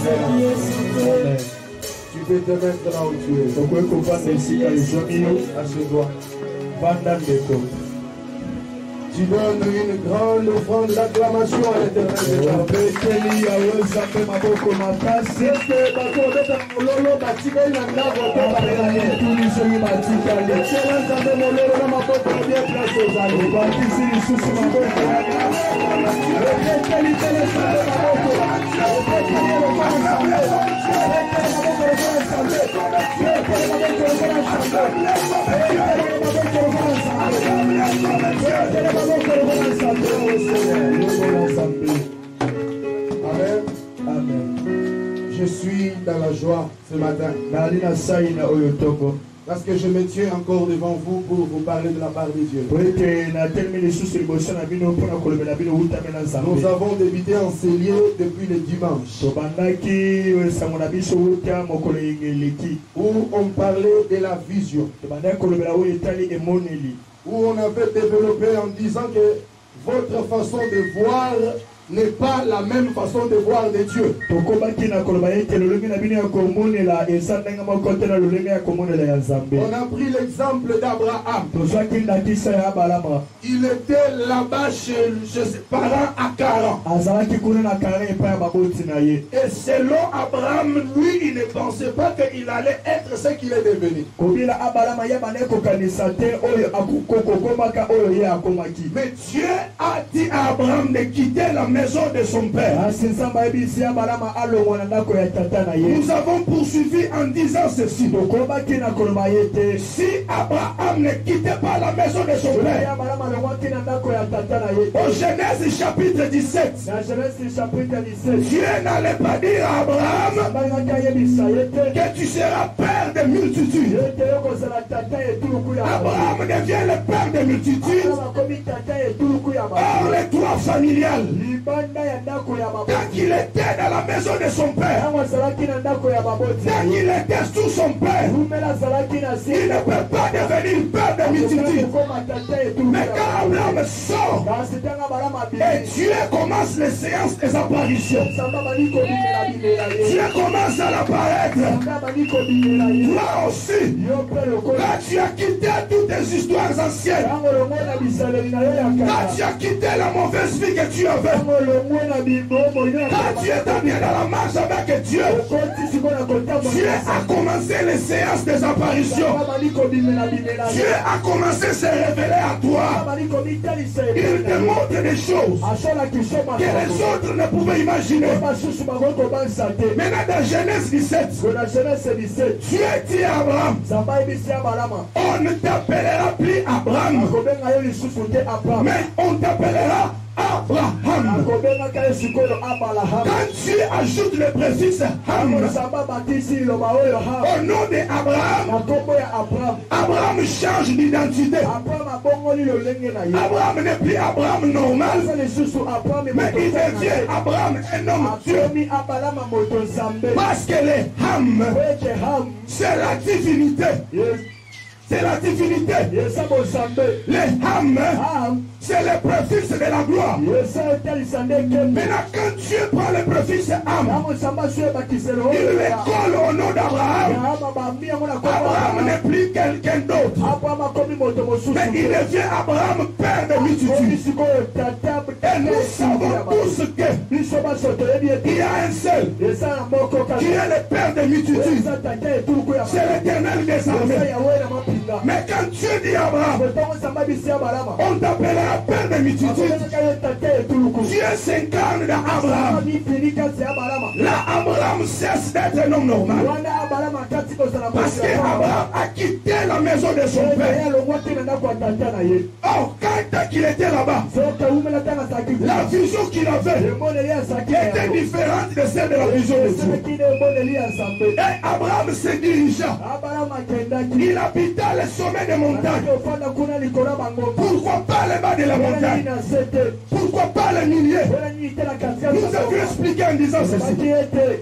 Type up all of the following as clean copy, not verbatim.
Amen. Tu peux te mettre là où tu es. Assieds-toi. Tu donnes une grande offrande d'acclamation à l'Éternel. Amen. Amen. Je suis dans la joie ce matin. Parce que je me tiens encore devant vous pour vous parler de la part de Dieu. Nous avons débuté en ces lieux depuis le dimanche, où on parlait de la vision, où on avait développé en disant que votre façon de voir n'est pas la même façon de voir de Dieu. On a pris l'exemple d'Abraham. Il était là-bas chez ses parents à Caran. Et selon Abraham, lui, il ne pensait pas qu'il allait être ce qu'il est devenu. Mais Dieu a dit à Abraham de quitter la maison de son père. Nous avons poursuivi en disant ceci. Si Abraham ne quittait pas la maison de son père, au Genèse chapitre 17, Dieu n'allait pas dire à Abraham que tu seras père de multitudes. Abraham devient le père de multitudes. Or les trois familiales, tant qu'il était dans la maison de son père, tant qu'il était sous son père, il ne peut pas devenir père de multitudes. Mais quand Abraham sort et Dieu commence les séances des apparitions, Dieu commence à l'apparaître. Toi aussi, quand tu as quitté toutes tes histoires anciennes, quand tu as quitté la mauvaise vie que tu avais, quand tu étais bien dans la marche avec Dieu, Dieu a commencé les séances des apparitions. Dieu a commencé à se révéler à toi. Il te montre des choses que les autres ne pouvaient imaginer. Maintenant dans Genèse 17, Dieu dit à Abraham, on ne t'appellera plus Abraham, mais on t'appellera Abraham. Quand tu ajoutes le préfixe Ham au nom d'Abraham, Abraham change d'identité. Abraham n'est plus Abraham normal, mais il devient Abraham un homme Dieu. Parce que les Ham, c'est la divinité. C'est la divinité. Les Ham, c'est le préfixe de la gloire. Maintenant, quand Dieu prend le préfixe Ham, il le colle au nom d'Abraham. Abraham n'est plus quelqu'un d'autre, mais il devient Abraham, père de multitudes. Et nous savons tous qu'il y a un seul qui est le père de multitudes. C'est l'Éternel des armées. Mais quand Dieu dit à Abraham, on t'appellera père de multitudes, Dieu s'incarne dans Abraham. Là, Abraham cesse d'être un homme normal. Parce qu'Abraham a quitté la maison de son père. Or, quand il était là-bas, la vision qu'il avait était différente de celle de la vision de Dieu. Et Abraham se dirigea. Il habita le sommet des montagnes. Pourquoi pas le bas de la montagne? Pourquoi pas les milliers? Nous avons expliqué en disant ceci.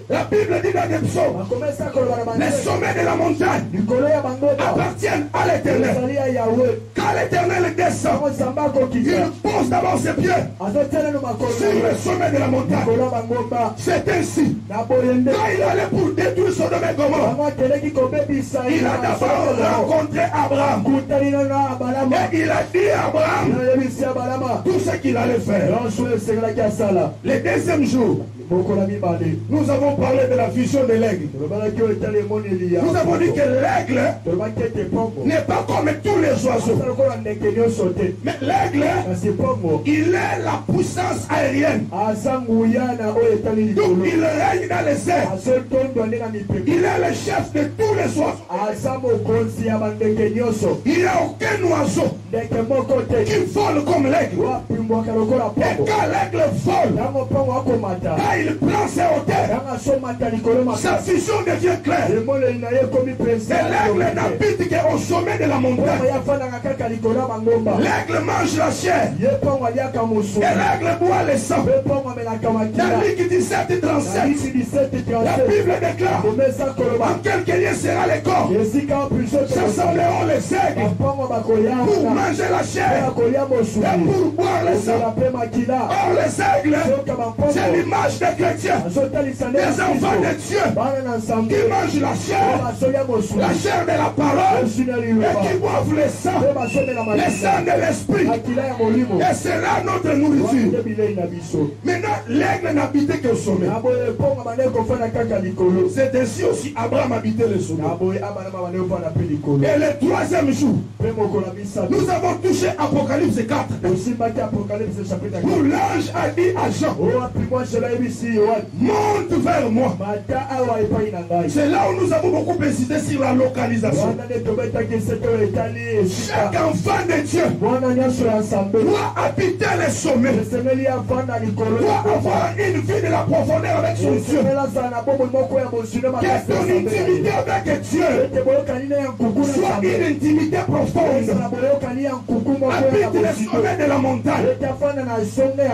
La Bible dit dans les psaumes, les sommets sommet de la montagne appartiennent à l'Éternel. Quand l'Éternel descend, il pose d'abord ses pieds sur le sommet de la montagne. C'est ainsi. Quand il allait pour détruire Sodome et Gomorrhe, il a d'abord rencontré Abraham. Et il a dit à Abraham tout ce qu'il allait faire. Le deuxième jour, nous avons parlé de la vision de l'aigle. Nous avons dit que l'aigle n'est pas comme tous les oiseaux. Mais l'aigle, il est la puissance aérienne. Donc il règne dans les airs. Il est le chef de tous les oiseaux. Il n'y a aucun oiseau qui vole comme l'aigle. Et quand l'aigle vole, il prend ses hauteurs, sa vision devient claire. Et l'aigle n'habite qu'au sommet de la montagne. L'aigle mange la chair. Et l'aigle boit le sang. Dans Luc 17, 37, la Bible déclare en quelques lieux sera le corps. S'assembleront les aigles pour manger la chair et pour boire le sang. Or les aigles, c'est l'image des chrétiens, des enfants de Dieu qui mangent la chair de la parole et qui boivent le sang de l'esprit. Et c'est là notre nourriture. Maintenant, l'aigle n'habitait que le sommet. C'est ainsi aussi Abraham habitait le sommet. Et le troisième jour, nous avons touché Apocalypse 4. Où l'ange a dit à Jean, monte vers moi. C'est là où nous avons beaucoup insisté sur la localisation. Chaque enfant de Dieu doit habiter les sommets, doit avoir une vie de la profondeur avec son Dieu. Que ton intimité avec Dieu soit une intimité profonde. Habite les sommets de la montagne.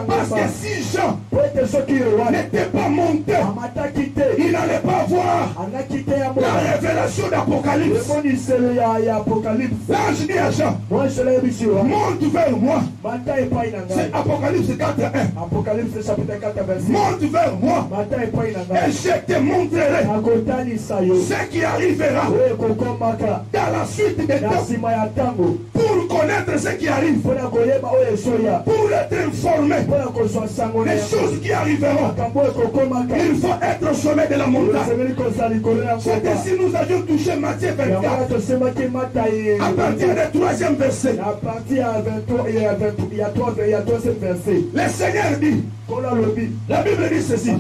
Parce que si Jean n'était pas monté, il n'allait pas voir la révélation d'Apocalypse. L'ange dit à Jean, monte vers moi. C'est Apocalypse 4:1. Monte vers moi et je te montrerai ce qui arrivera dans la suite des temps. Pour connaître ce qui arrive, pour être informé des choses qui arriveront, il faut être au sommet de la montagne. C'est ainsi nous avions touché Matthieu 24 à partir du 3e verset. Le Seigneur dit, la Bible dit ceci,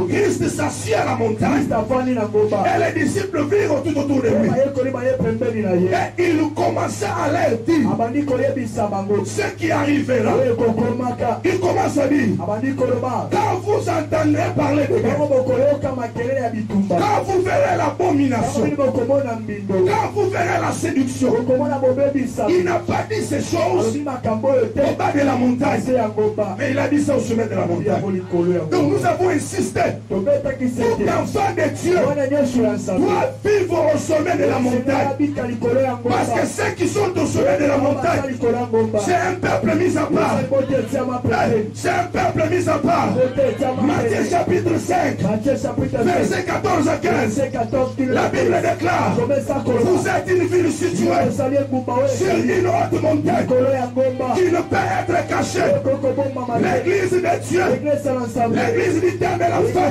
Christ s'assit à la montagne et les disciples virent tout autour de lui. Et il commença à leur dire ce qui arrivera. Il commence à dire, quand vous entendrez parler de guerre, quand vous verrez l'abomination, quand vous verrez la séduction, il n'a pas dit ces choses au bas de la montagne, mais il a dit ça au sommet de la montagne. Donc nous avons insisté, tout enfant de Dieu doit vivre au sommet de la montagne, parce que ceux qui sont au sommet de la montagne, c'est un peuple mis à part. C'est un peuple mis à part. Matthieu chapitre 5, verset 14 à 15. La Bible déclare, vous êtes une ville située sur une haute montagne qui ne peut être cachée. L'église de Dieu, l'église du temps de la fin.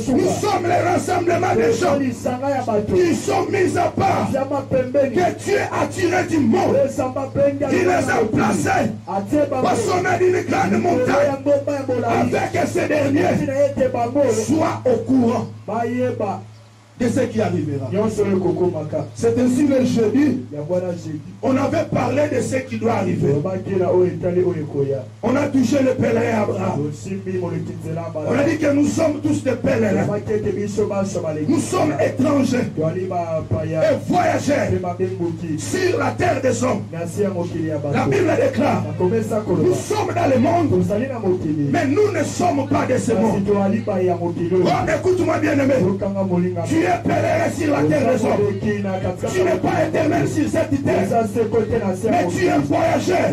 Nous sommes les rassemblements des gens qui sont mis à part, que Dieu a tiré du monde, qui les a placés au sommet d'une grande montagne, avec ces derniers soient au courant de ce qui arrivera. C'est ainsi le jeudi, on avait parlé de ce qui doit arriver. On a touché le pèlerin Abraham. On a dit que nous sommes tous des pèlerins. Nous sommes étrangers et voyageurs sur la terre des hommes. La Bible déclare, nous sommes dans le monde, mais nous ne sommes pas de ce monde. Oh, écoute-moi bien aimé, tu es pèlerin sur la terre des hommes. Tu n'es pas éternel sur cette terre. Mais tu es voyageur.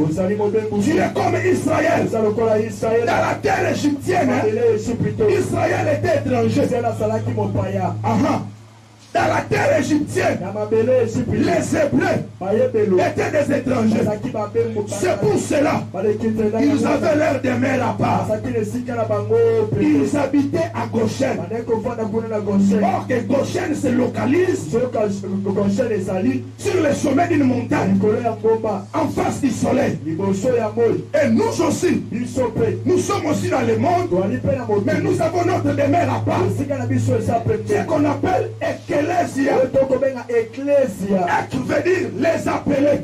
Tu es comme Israël. Dans la terre égyptienne, Israël était étranger. Dans la terre égyptienne, les Hébreux étaient des étrangers. C'est pour cela qu'ils avaient l'air de mer à part. Ils habitaient à Goshen. Or que Goshen se localise sur le sommet d'une montagne, en face du soleil. Et nous aussi, nous sommes aussi dans le monde, mais nous avons notre demeure à part. Ce qu'on appelle Ecclésia. Ek veut dire les appelés.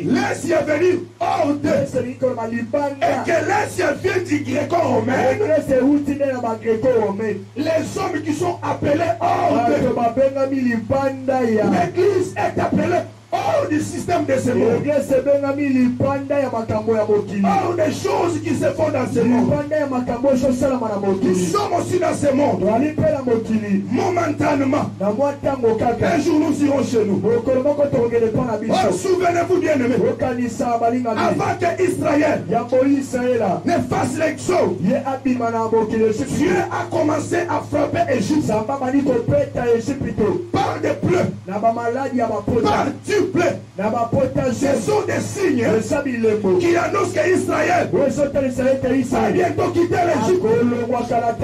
L'Ecclésia veut dire ordre. Ecclésia vient du gréco-romain. Les hommes qui sont appelés ordre. L'église est appelée hors du système de ce monde. Hors des choses qui se font dans ce monde. Nous sommes aussi dans ce monde. Momentanément. Un jour nous irons chez nous. Oh, souvenez-vous bien aimé. Avant que Israël ne fasse l'exode, Dieu a commencé à frapper Égypte par des plaies, par du plaît. Ce sont des signes qui annoncent qu'Israël va bientôt quitter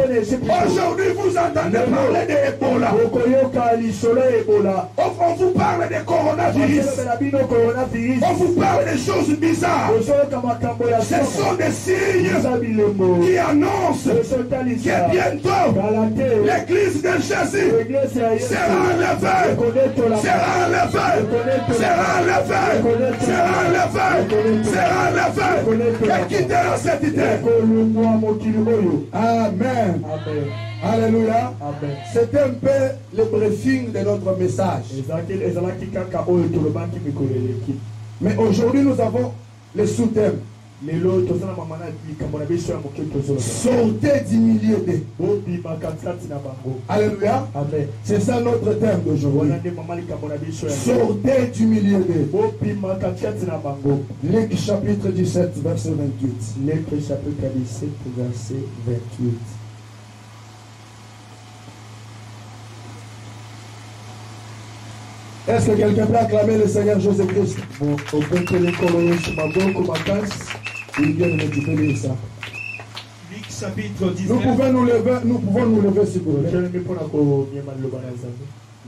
l'Égypte. Aujourd'hui, vous entendez parler d'Ebola. On vous parle de coronavirus. On vous parle de choses bizarres. Ce sont des signes qui annoncent que bientôt l'église de Jésus sera enlevée. Sera enlevé. Et quittera cette terre. Amen. Alléluia. C'est un peu le briefing de notre message. Mais aujourd'hui nous avons le sous-thème. Sortez du milieu d'eux. Alléluia. C'est ça notre thème d'aujourd'hui. Sortez du milieu d'eux. Luc chapitre 17 verset 28. Luc chapitre 17 verset 28. Est-ce que quelqu'un peut acclamer le Seigneur Jésus-Christ? Il vient de me ça. Luc chapitre 19. Nous pouvons nous lever si vous voulez.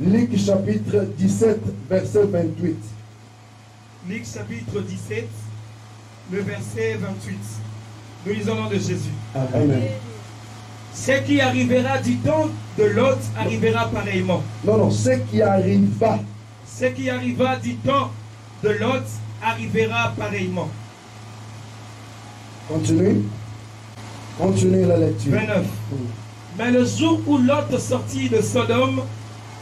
Luc chapitre 17, verset 28. Luc chapitre 17, le verset 28. Nous lisons le nom de Jésus. Amen. Ce qui arrivera du temps de Lot arrivera pareillement. Non, ce qui arriva. Ce qui arriva du temps de Lot arrivera pareillement. Continue la lecture. 29. Mais le jour où Lot sortit de Sodome,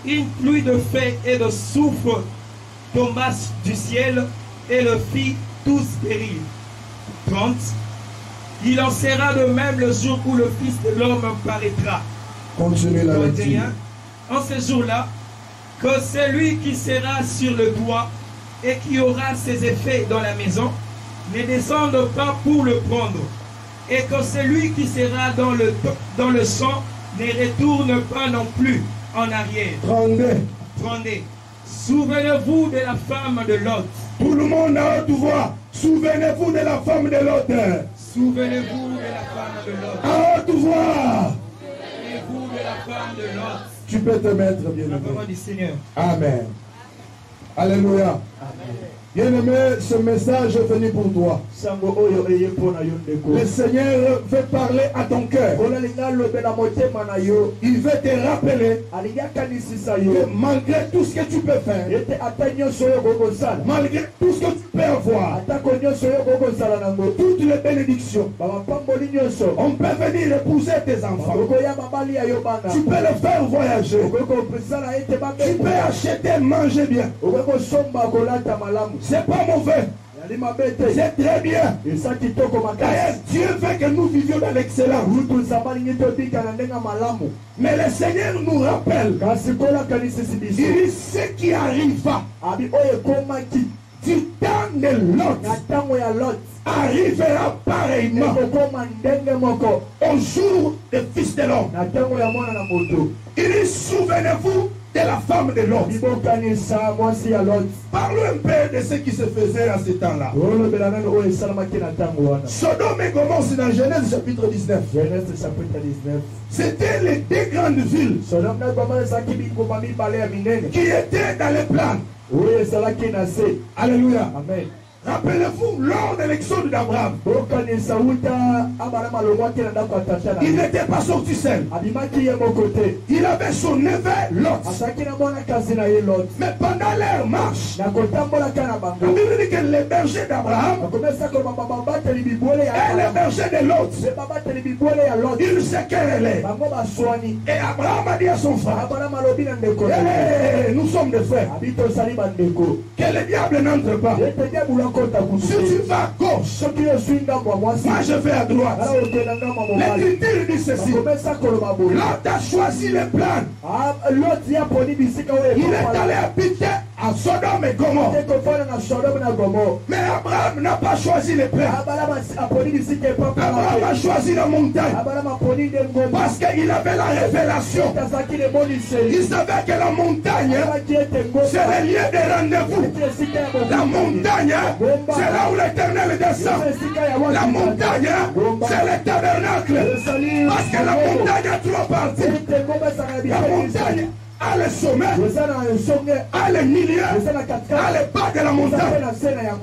une pluie de feu et de soufre tomba du ciel et le fit tous périr. 30. Il en sera de même le jour où le Fils de l'homme paraîtra. Continue la lecture. En ce jour-là, que celui qui sera sur le toit et qui aura ses effets dans la maison ne descende pas pour le prendre, et que celui qui sera dans le champ ne retourne pas non plus en arrière. 32. Souvenez-vous de la femme de Lot. Tout le monde a haute voix. Souvenez-vous de la femme de Lot. Souvenez-vous de la femme de Lot. À haute voix. Souvenez-vous de la femme de Lot. Tu peux te mettre bien. La parole du Seigneur. Amen. Alléluia. Amen. Bien-aimé, ce message est venu pour toi. Le Seigneur veut parler à ton cœur. Il veut te rappeler que malgré tout ce que tu peux faire, malgré tout ce que tu peux avoir, toutes les bénédictions, on peut venir épouser tes enfants. Tu peux le faire voyager. Tu peux acheter, manger bien. C'est pas mauvais. C'est très bien. D'ailleurs, Dieu veut que nous vivions dans l'excellence. Mais le Seigneur nous rappelle, il dit ce qui arriva du temps de Lot arrivera pareillement au jour des fils de l'homme. Il dit, souvenez-vous de la femme de Lot. Parlons un peu de ce qui se faisait à ce temps-là. Sodome et Gomorrhe, c'est dans Genèse chapitre 19. C'était les deux grandes villes qui étaient dans les plans. Alléluia. Amen. Rappelez-vous, lors de l'exode d'Abraham, il n'était pas sorti seul. Il avait son neveu Lot. Mais pendant leur marche, la Bible dit que les bergers d'Abraham et les bergers de Lot, ils se querellaient. Et Abraham a dit à son frère, hey, nous sommes des frères. Que le diable n'entre pas. Si tu vas à gauche, moi je vais à droite. L'Écriture dit ceci. Lot a choisi les plans. Il est allé habiter à Sodome et Gomorrhe. Mais Abraham n'a pas choisi les plans. Abraham a choisi la montagne. Parce qu'il avait la révélation. Il savait que la montagne, c'est le lieu de rendez-vous. La montagne, c'est là où l'Éternel descend. La montagne, c'est le tabernacle. Parce que la montagne a trois parties. La montagne a le sommet, a le milieu, a le bas de la montagne.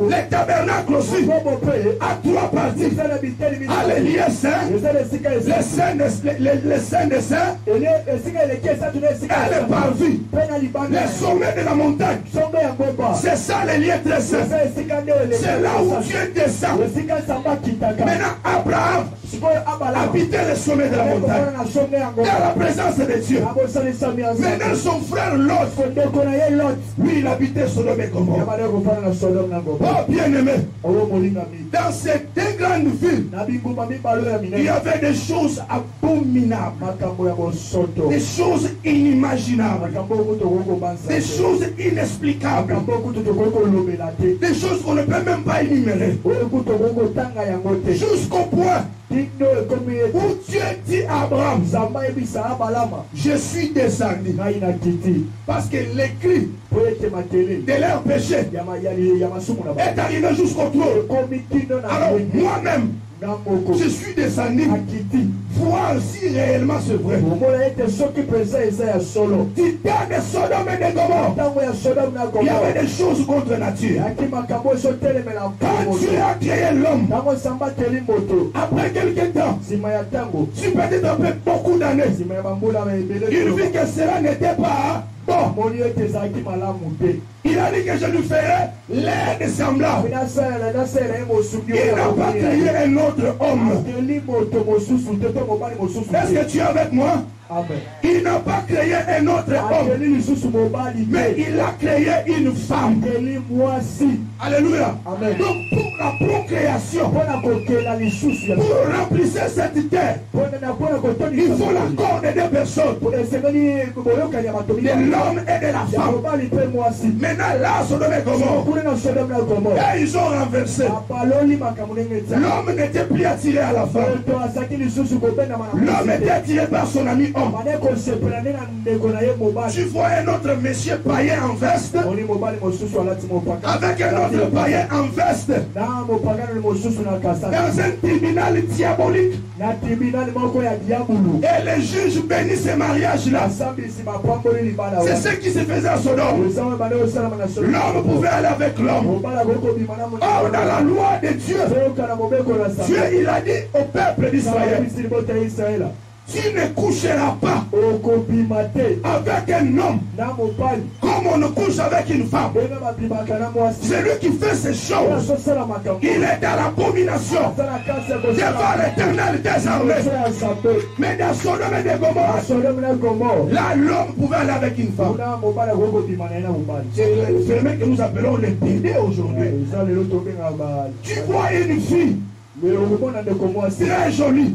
Le tabernacle aussi a trois parties. A le lieu saint, le saint des saints, et le parvis. Le sommet de la montagne, c'est ça le lieu très saint. C'est là où Dieu descend. Maintenant Abraham habitait le sommet de la montagne, dans la présence de Dieu. Maintenant son frère Lot, lui il habitait Sodome et Gomorrhe. Oh bien-aimé, dans ces deux grandes villes, il y avait des choses abominables, des choses inimaginables, des choses inexplicables, des choses qu'on ne peut même pas énumérer, jusqu'au point où Dieu dit à Abraham, je suis descendu. Parce que l'écrit de leur péché est arrivé jusqu'au trône. Alors moi-même, je suis descendu voir si réellement c'est vrai. Du temps de Sodome et de Gomorrhe, il y avait des choses contre nature. Quand Dieu a créé l'homme, après quelques temps, tu peux être beaucoup d'années, il vit que cela n'était pas bon. Il a dit que je lui ferai l'aide semblable. Il n'a pas créé un autre homme. Est-ce que tu es avec moi? Amen. Il n'a pas créé un autre homme, mais il a créé une femme. Alléluia. Amen. Donc pour la procréation, pour remplir cette terre, il faut l'accord des deux personnes, de l'homme et de la femme. Maintenant là, Sodome et Gomorrhe, et ils ont renversé. L'homme n'était plus attiré à la femme. L'homme était attiré par son ami homme. Tu vois un autre monsieur païen en veste avec un autre païen en veste dans un tribunal diabolique. Et les juges bénissent ces mariages-là. C'est ce qui se faisait à Sodome. L'homme pouvait aller avec l'homme. Or, dans la loi de Dieu, Dieu il a dit au peuple d'Israël, tu ne coucheras pas avec un homme comme on ne couche avec une femme. Celui qui fait ces choses, il est dans l'abomination devant l'Éternel des armées. Mais dans Sodome et Gomorrhe, là l'homme pouvait aller avec une femme. C'est le phénomène que nous appelons les PD aujourd'hui. Tu vois une fille très jolie,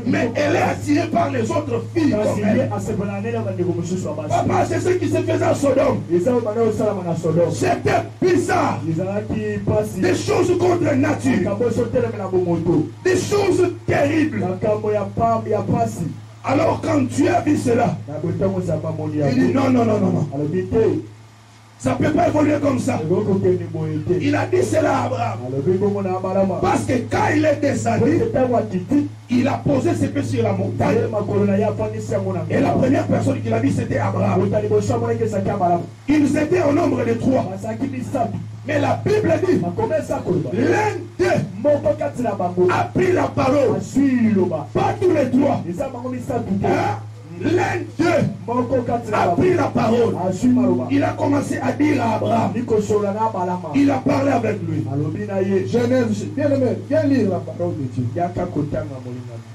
mais elle est attirée par les autres filles comme elle. Papa, c'est ce qui se faisait à Sodome. C'était bizarre. Des choses contre nature, des choses terribles. Alors quand tu as vu cela, il dit non, non, non, non, non. Ça ne peut pas évoluer comme ça. Il a dit cela à Abraham. Parce que quand il est descendu, il a posé ses pieds sur la montagne. Et la première personne qu'il a vue, c'était Abraham. Ils étaient au nombre de 3. Mais la Bible dit, l'un d'eux a pris la parole. Pas tous les 3. L'un d'eux a pris la parole. Il a commencé à dire à Abraham. Il a parlé avec lui. Genèse, bien aimé, viens lire la parole de Dieu.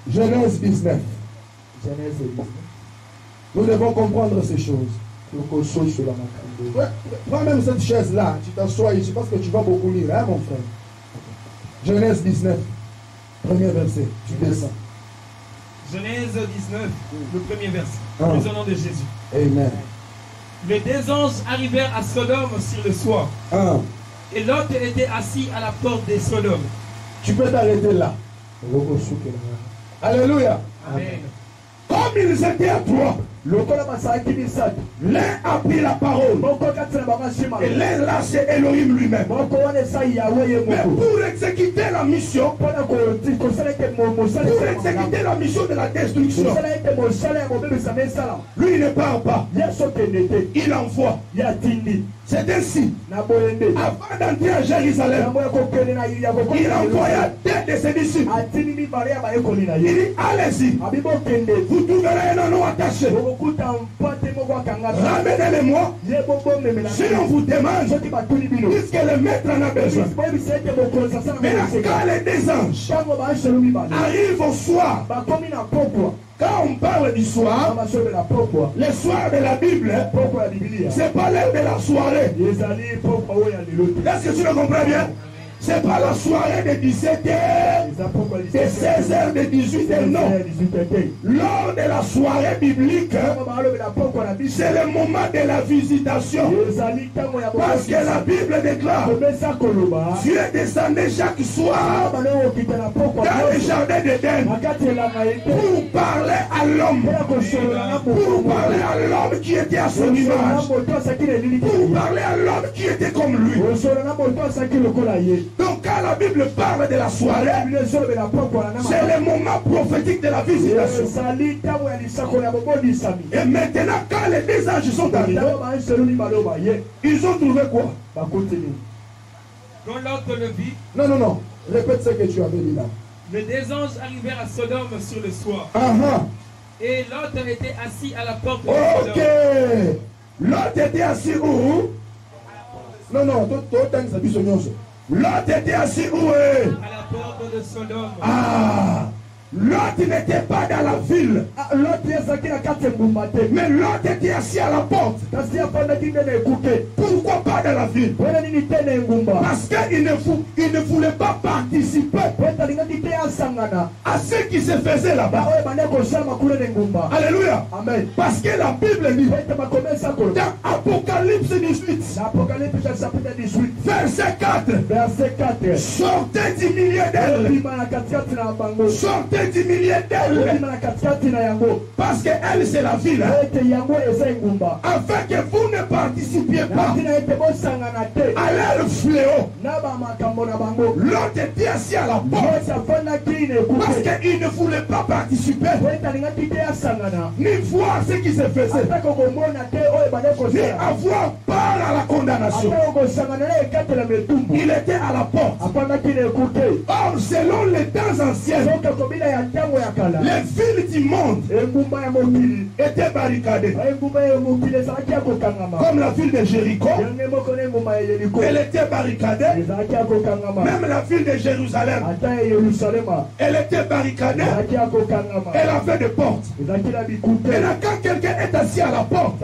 Genèse 19. Nous devons comprendre ces choses. Ouais, prends même cette chaise-là, tu t'assois ici parce que tu vas beaucoup lire, hein, mon frère. Genèse 19, premier verset, tu descends. Genèse 19, le premier verset. Au nom de Jésus. Amen. Les 2 anges arrivèrent à Sodome sur le soir. Et Lot était assis à la porte de Sodome. Tu peux t'arrêter là. Alléluia. Amen. Comme ils étaient à 3, l'un a pris la parole. Et l'un là, c'est Elohim lui-même. Mais pour exécuter la mission, de la destruction, lui il ne part pas. Il envoie. C'est ainsi. Avant d'entrer à Jérusalem, il envoya 2 de ses disciples. Il dit, allez-y. Vous trouverez un anneau attaché. Ramenez-le-moi. Si on vous demande, puisque le maître en a besoin. Mais quand les 2 anges arrivent au soir, quand on parle du soir, le soir de la Bible, c'est pas l'heure de la soirée. Est-ce que tu le comprends bien? C'est pas la soirée de 17h, de 16h, de 18h, non. Lors de la soirée biblique, c'est le moment de la visitation. Parce que la Bible déclare, Dieu descendait chaque soir dans le jardin d'Éden pour parler à l'homme. Pour parler à l'homme qui était à son image. Pour parler à l'homme qui était comme lui. Donc quand la Bible parle de la soirée, c'est le moment prophétique de la visitation. Et maintenant quand les 2 anges sont arrivés, ils ont trouvé quoi? Quand Lot le vit, non, répète ce que tu avais dit là. Les 2 anges arrivèrent à Sodome sur le soir. Et Lot était assis à la porte de Sodome. Ok. Lot était assis où? Non, Lot était assis où? À la porte de Sodome. Lot n'était pas dans la ville. Mais Lot était assis à la porte. Pourquoi pas dans la ville? Parce qu'il ne voulait pas participer à ce qui se faisait là-bas. Alléluia. Amen. Parce que la Bible dit dans Apocalypse 18, verset 4, sortez du milieu d'elle. Sortez du milieu d'elle. Parce qu'elle c'est la ville. Afin que vous ne participiez pas à leur fléau. L'autre était assis à la porte. Parce qu'il ne voulait pas participer ni voir ce qui se faisait, ni avoir part à la condamnation. Il était à la porte. Or selon les temps anciens, Les villes du monde étaient barricadées. Comme la ville de Jéricho, elle était barricadée. Même la ville de Jérusalem, elle était barricadée. Elle avait des portes. Maintenant, quand quelqu'un est assis à la porte,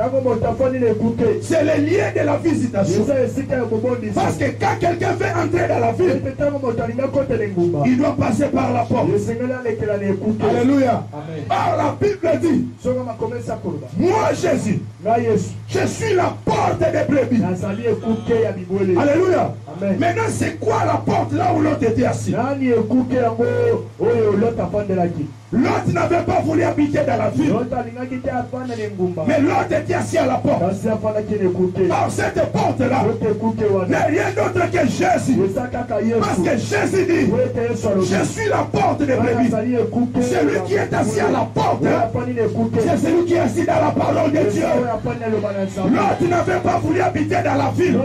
c'est le lien de la visitation. Parce que quand quelqu'un veut entrer dans la ville, il doit passer par la porte. Alléluia. Or la Bible dit, moi Jésus, je suis la porte des brebis. Alléluia. Maintenant c'est quoi la porte là où l'autre était assis? L'autre n'avait pas voulu habiter dans la ville. Mais l'autre était assis à la porte. Or cette porte-là n'est rien d'autre que Jésus. Parce que Jésus dit, je suis la porte des brebis. Celui qui est assis à la porte, c'est celui qui est assis dans la parole de Dieu. L'autre n'avait pas voulu habiter dans la ville.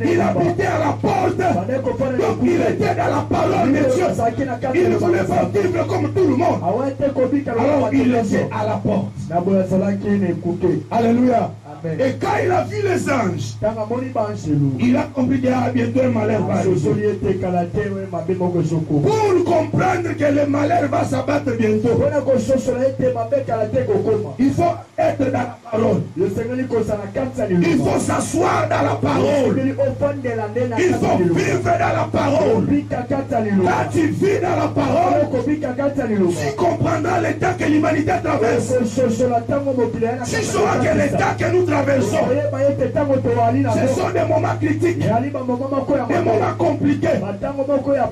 Il habitait à la porte. Donc il était dans la parole de Dieu. Il ne voulait pas vivre comme tout le monde. Alors il était à la porte. Alléluia. Et quand il a vu les anges, il a compris qu'il y a bientôt un malheur va arriver. Pour comprendre que le malheur va s'abattre bientôt, il faut être dans la parole. Il faut s'asseoir dans la parole. Il faut vivre dans la parole. Quand tu vis dans la parole, tu comprendras l'état que l'humanité traverse. Tu sauras que l'état que nous traversons, ce sont des moments critiques, des moments compliqués.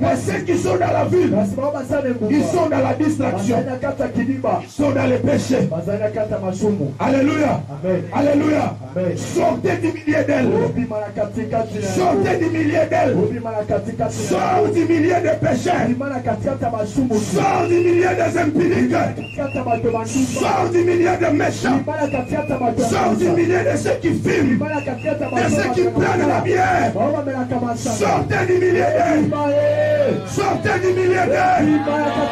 Mais ceux qui sont dans la ville, ils sont dans la distraction, ils sont dans les péchés. Alléluia. Alléluia. Sortez du milieu d'elle. Sortez du milieu d'elle. Sors du milieu des péchés. Sors du milieu des impudiques. Sors du milieu des méchants. Sors du milieu de ceux qui filment, de ceux qui prennent la bière. Sortez du milieu d'elle. Sortez du milieu d'elle.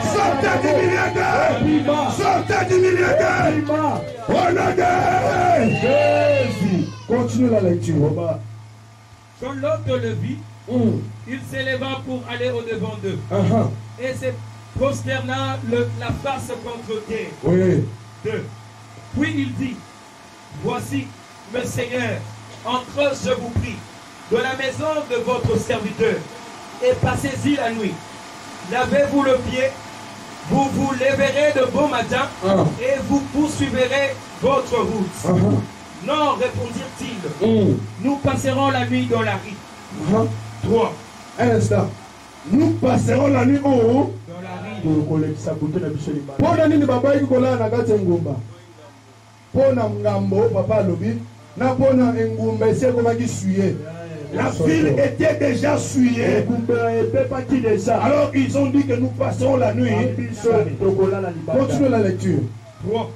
Sortez du milieu d'elle. Sortez du milieu d'elle. Au nom de Jésus. Continue la lecture. Quand l'autre le vit, il s'éleva pour aller au-devant d'eux. Et se prosterna la face contre terre. Oui. Puis il dit, voici, mes seigneurs, entrez, je vous prie, de la maison de votre serviteur, et passez-y la nuit. Lavez-vous le pied, vous vous lèverez de bon matin, et vous poursuivrez votre route. Non, répondirent-ils, nous passerons la nuit dans la rue. 3. Un instant. Nous passerons la nuit où? Dans la rue. Pona ngambo papa lobi na pona engumba esekomaki suye. La ville était déjà souillée. Alors ils ont dit que nous passerons la nuit. Continue la lecture. 3.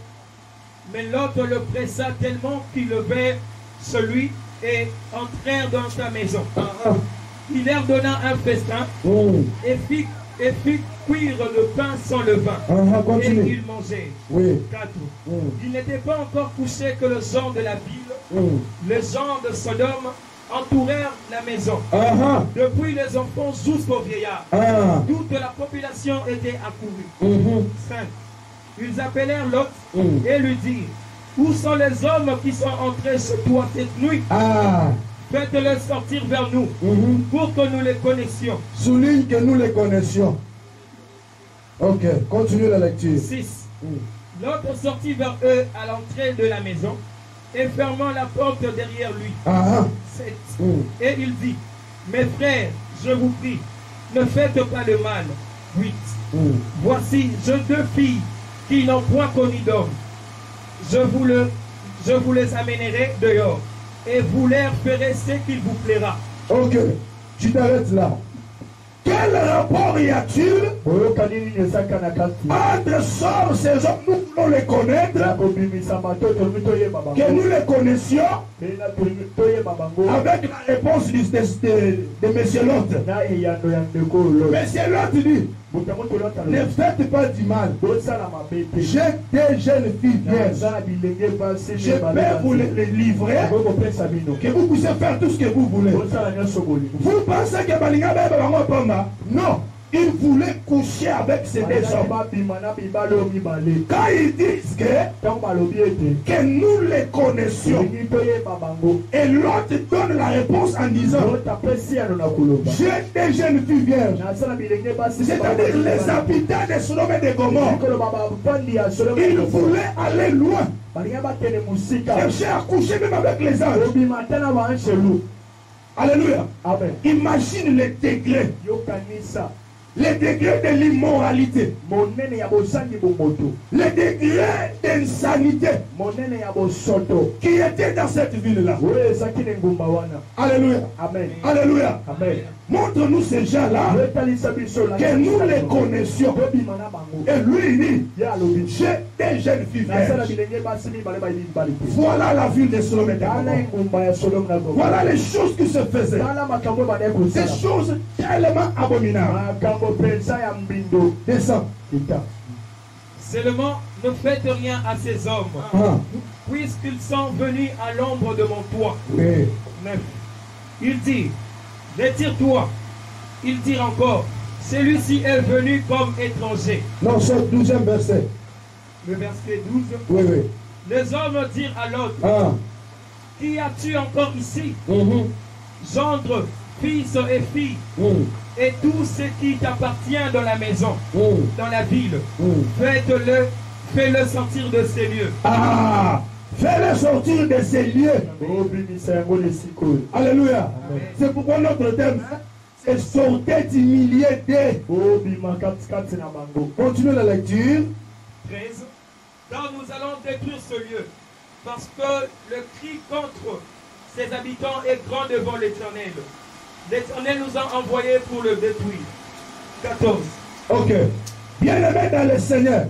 Mais l'autre le pressa tellement qu'il levait celui et entrèrent dans sa maison. Il leur donna un festin et fit cuire le pain sans levain. Et ils mangeaient. 4. Il n'était pas encore couché que les gens de la ville, les gens de Sodome, entourèrent la maison. Depuis les enfants jusqu'aux vieillards. Toute la population était accourue. 5. Ils appelèrent Lot et lui dirent, où sont les hommes qui sont entrés chez toi cette nuit? Faites-les sortir vers nous pour que nous les connaissions. Souligne que nous les connaissions. Ok, continue la lecture. 6. L'autre sortit vers eux à l'entrée de la maison et fermant la porte derrière lui. 7. Et il dit, mes frères, je vous prie, ne faites pas de mal. 8. Voici, j'ai 2 filles qui n'ont point connu d'homme. Je vous les amènerai dehors et vous leur ferez ce qu'il vous plaira. Ok, tu t'arrêtes là. Quel rapport y a-t-il entre ces hommes, nous voulons les connaître, que nous les connaissions, avec la réponse de M. Lot. M. Lot dit, Ne faites pas du mal. J'ai des jeunes filles vierges. Je peux vous les livrer. Que vous puissiez faire tout ce que vous voulez. Vous pensez que Balinga Baba? Non. Ils voulaient coucher avec ces deux hommes. Quand ils disent que nous les connaissions, et l'autre donne la réponse en disant j'ai des jeunes filles vierges, c'est-à-dire les habitants de Sodome et de Gomorrhe, ils voulaient aller loin, chercher à coucher même avec les anges. Alléluia. Amen. Imagine les degrés. Les degrés de l'immoralité, les degrés d'insanité qui étaient dans cette ville-là. Alléluia. Amen. Alléluia. Amen. Montre-nous ces gens-là que nous les connaissions. Et lui il dit, j'ai des jeunes filles. Voilà la ville de Sodome. Voilà les choses qui se faisaient. Des choses tellement abominables. Descends. Seulement, ne faites rien à ces hommes, puisqu'ils sont venus à l'ombre de mon toit. 9. Il dit, retire-toi. Il dit encore, celui-ci est venu comme étranger. Non, c'est le 12e verset. Le verset 12. Oui, oui. Les hommes dirent à l'autre, qui as-tu encore ici? Gendre, fils et filles, et tout ce qui t'appartient dans la maison, dans la ville, fais-le sortir de ces lieux. Fais-le sortir de ces lieux. Alléluia. C'est pourquoi notre thème est sortir humilié des. Continuez la lecture. 13. Car nous allons détruire ce lieu, parce que le cri contre ses habitants est grand devant l'Éternel. L'Éternel nous a envoyés pour le détruire. 14. Ok. Bien-aimés dans le Seigneur,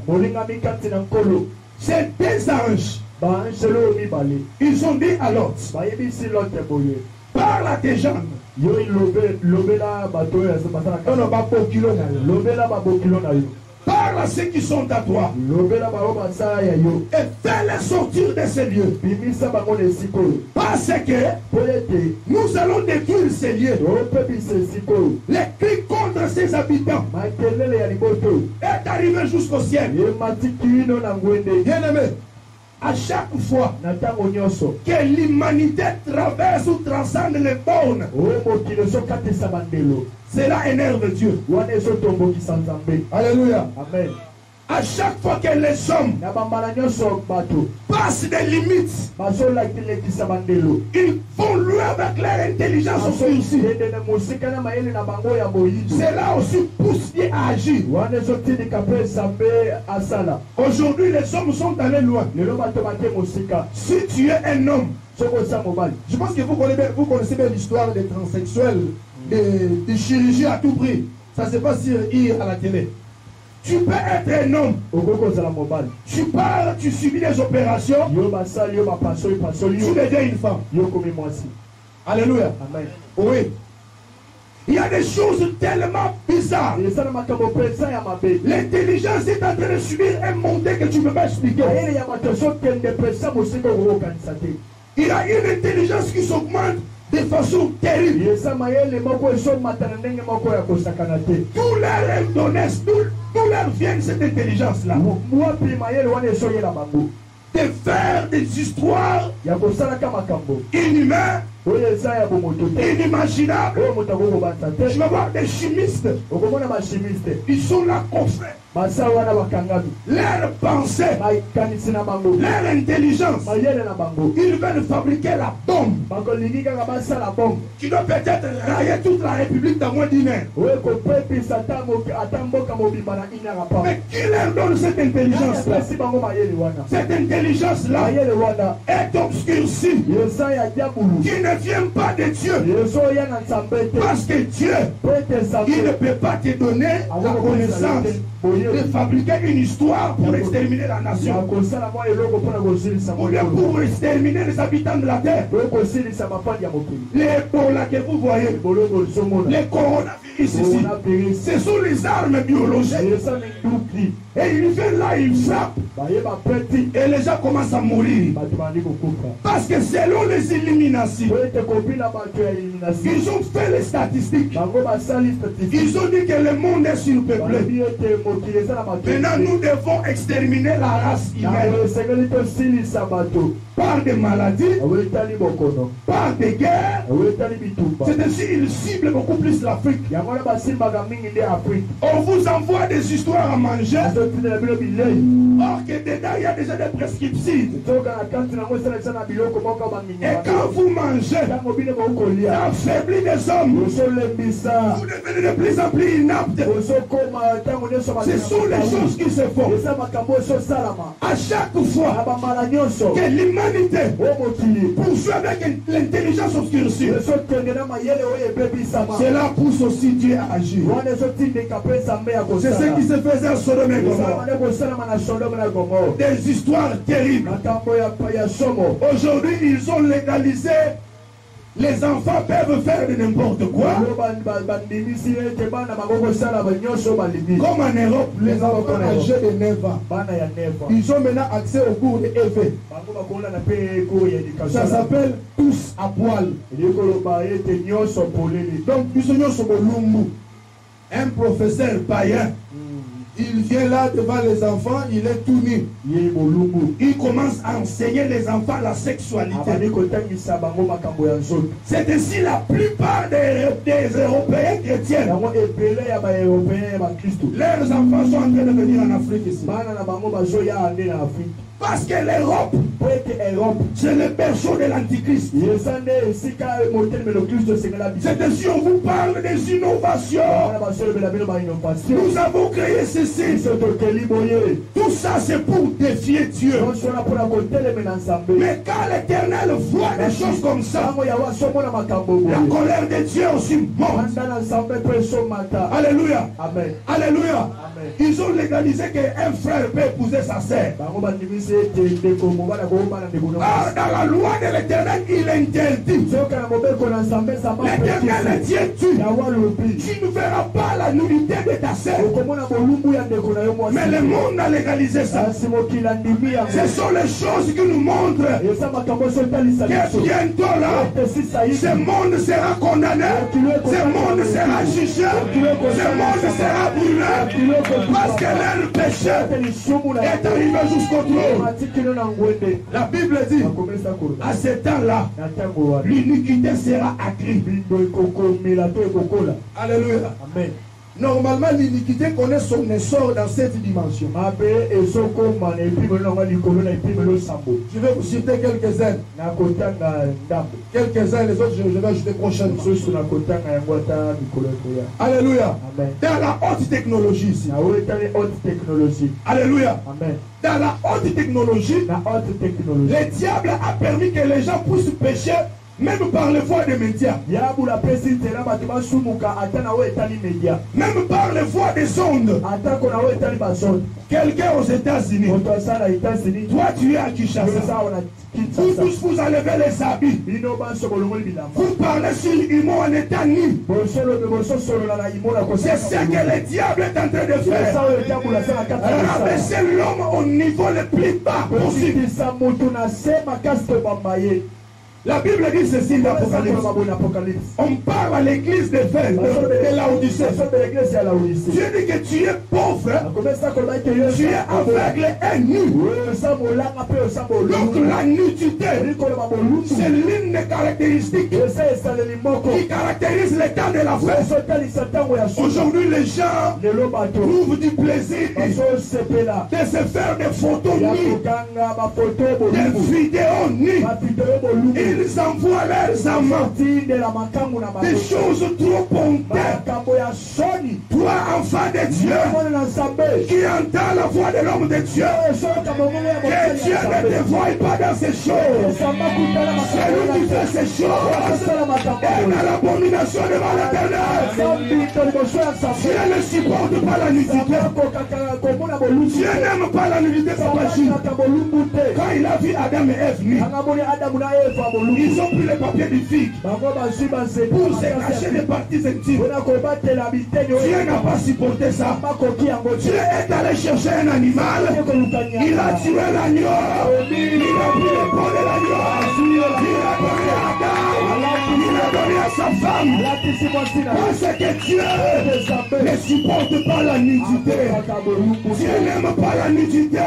c'est des anges. Ils ont dit à l'autre, parle à tes gens. Parle à ceux qui sont à toi et fais-les sortir de ces lieux. Parce que nous allons détruire ces lieux. Les cris contre ses habitants est arrivé jusqu'au ciel. Bien-aimé, à chaque fois que l'humanité traverse ou transcende les bornes, cela énerve Dieu. Alléluia. Amen. À chaque fois que les hommes passent des limites, ils vont loin avec leur intelligence aussi. Cela aussi pousse Dieu à agir. Aujourd'hui, les hommes sont allés loin. Si tu es un homme, je pense que vous connaissez bien l'histoire des transsexuels, des chirurgies à tout prix. Ça se passe hier à la télé. Tu peux être un homme. Tu pars, tu subis des opérations. Tu deviens une femme. Alléluia. Amen. Oui. Il y a des choses tellement bizarres. L'intelligence est en train de subir un monde que tu ne peux pas expliquer. Il y a une intelligence qui s'augmente de façon terrible. Tout leur vient cette intelligence-là. De faire des histoires inhumaines, inimaginables. Je vais voir des chimistes. Ils sont là confrères. Leur pensée, leur intelligence, ils veulent fabriquer la bombe qui doit peut-être railler toute la République dans moins d'une heure. Mais qui leur donne cette intelligence-là? Cette intelligence-là est obscurcie, qui ne vient pas de Dieu. Parce que Dieu, il ne peut pas te donner la connaissance de fabriquer une histoire pour exterminer la nation, ou bien pour exterminer les habitants de la terre. Les Ebola que vous voyez, les coronavirus ici, ce sont les armes biologiques. Et ils viennent là, ils frappent. Et les gens commencent à mourir. Parce que selon les illuminations, ils ont fait les statistiques. Ils ont dit que le monde est surpeuplé. Maintenant, nous devons exterminer la race humaine. Par des maladies, par des guerres. C'est ainsi qu'ils ciblent beaucoup plus l'Afrique. On vous envoie des histoires à manger. Or que dedans il y a déjà des prescriptions. Et quand vous mangez, ça affaiblit des hommes. Vous devenez de plus en plus inaptes. Ce sont les choses qui se font. À chaque fois que l'humanité poursuit avec l'intelligence obscurcie, cela pousse aussi Dieu à agir. C'est ce qui se faisait à Sodome et Gomorrhe. Des histoires terribles. Aujourd'hui, ils ont légalisé. Les enfants peuvent faire de n'importe quoi. Comme en Europe, les enfants âgés de 9 ans, ils ont maintenant accès au cours de EV. Ça s'appelle tous à poil. Donc, un professeur païen, il vient là devant les enfants, il est tout nu. Il commence à enseigner les enfants la sexualité. C'est ainsi la plupart des Européens chrétiens. Leurs enfants sont en train de venir en Afrique ici. Parce que l'Europe, c'est le berceau de l'Antichrist. C'est ainsi on vous parle des innovations. Nous avons créé ceci. Tout ça c'est pour défier Dieu. Mais quand l'Éternel voit des choses comme ça, la colère de Dieu aussi monte. Alléluia. Amen. Alléluia. Ils ont légalisé qu'un frère peut épouser sa sœur. Dans la loi de l'Éternel, il interdit. L'Éternel Dieu tue. Tu ne verras pas la nudité de ta sœur. Mais le monde a légalisé ça. Ce sont les choses qui nous montrent que bientôt là, ce monde sera condamné, ce monde sera jugé, ce monde sera brûlé. Parce que leur péché est arrivé jusqu'au trône. La Bible dit, à ce temps-là, l'iniquité sera accrue. Alléluia. Amen. Normalement, l'iniquité connaît son essor dans cette dimension. Je vais vous citer quelques-uns. Quelques-uns, les autres, je vais ajouter prochainement. Alléluia. Dans la haute technologie ici. Alléluia. Amen. Dans la haute technologie, le diable a permis que les gens puissent pécher. Même par les voies des médias. Même par les voies des ondes. Quelqu'un aux États-Unis. Toi, tu es à Kinshasa. Vous tous, vous enlevez les habits. Vous parlez sur l'humour en état nu. C'est ce que le diable est en train de faire. Rabaisser l'homme au niveau le plus bas possible. La Bible dit ceci dans l'Apocalypse. On parle à l'église de Laodicée. Dieu dit que tu es pauvre, tu es aveugle et nu. Donc la nudité, c'est l'une des caractéristiques qui caractérise l'état de la fin. Aujourd'hui, les gens trouvent du plaisir de se faire des photos nues, des vidéos nues. Ils envoient leurs amants des choses trop honteuses. Toi, enfant de Dieu, qui entend la voix de l'homme de Dieu, que Dieu ne te voie pas dans ces choses. Celui qui fait ces choses est dans l'abomination devant l'Éternel. Dieu ne supporte pas la nudité. Dieu n'aime pas la nudité, Papa Jules. Quand il a vu Adam et Ève nus, ils ont pris les papiers du fig pour se cacher des parties intimes. Dieu n'a pas supporté ça. Dieu est allé chercher un animal. Il a tué l'agneau. Il a pris le corps de l'agneau. Il a donné à Adam. Il a donné à sa femme. Parce que Dieu ne supporte pas la nudité. Dieu n'aime pas la nudité.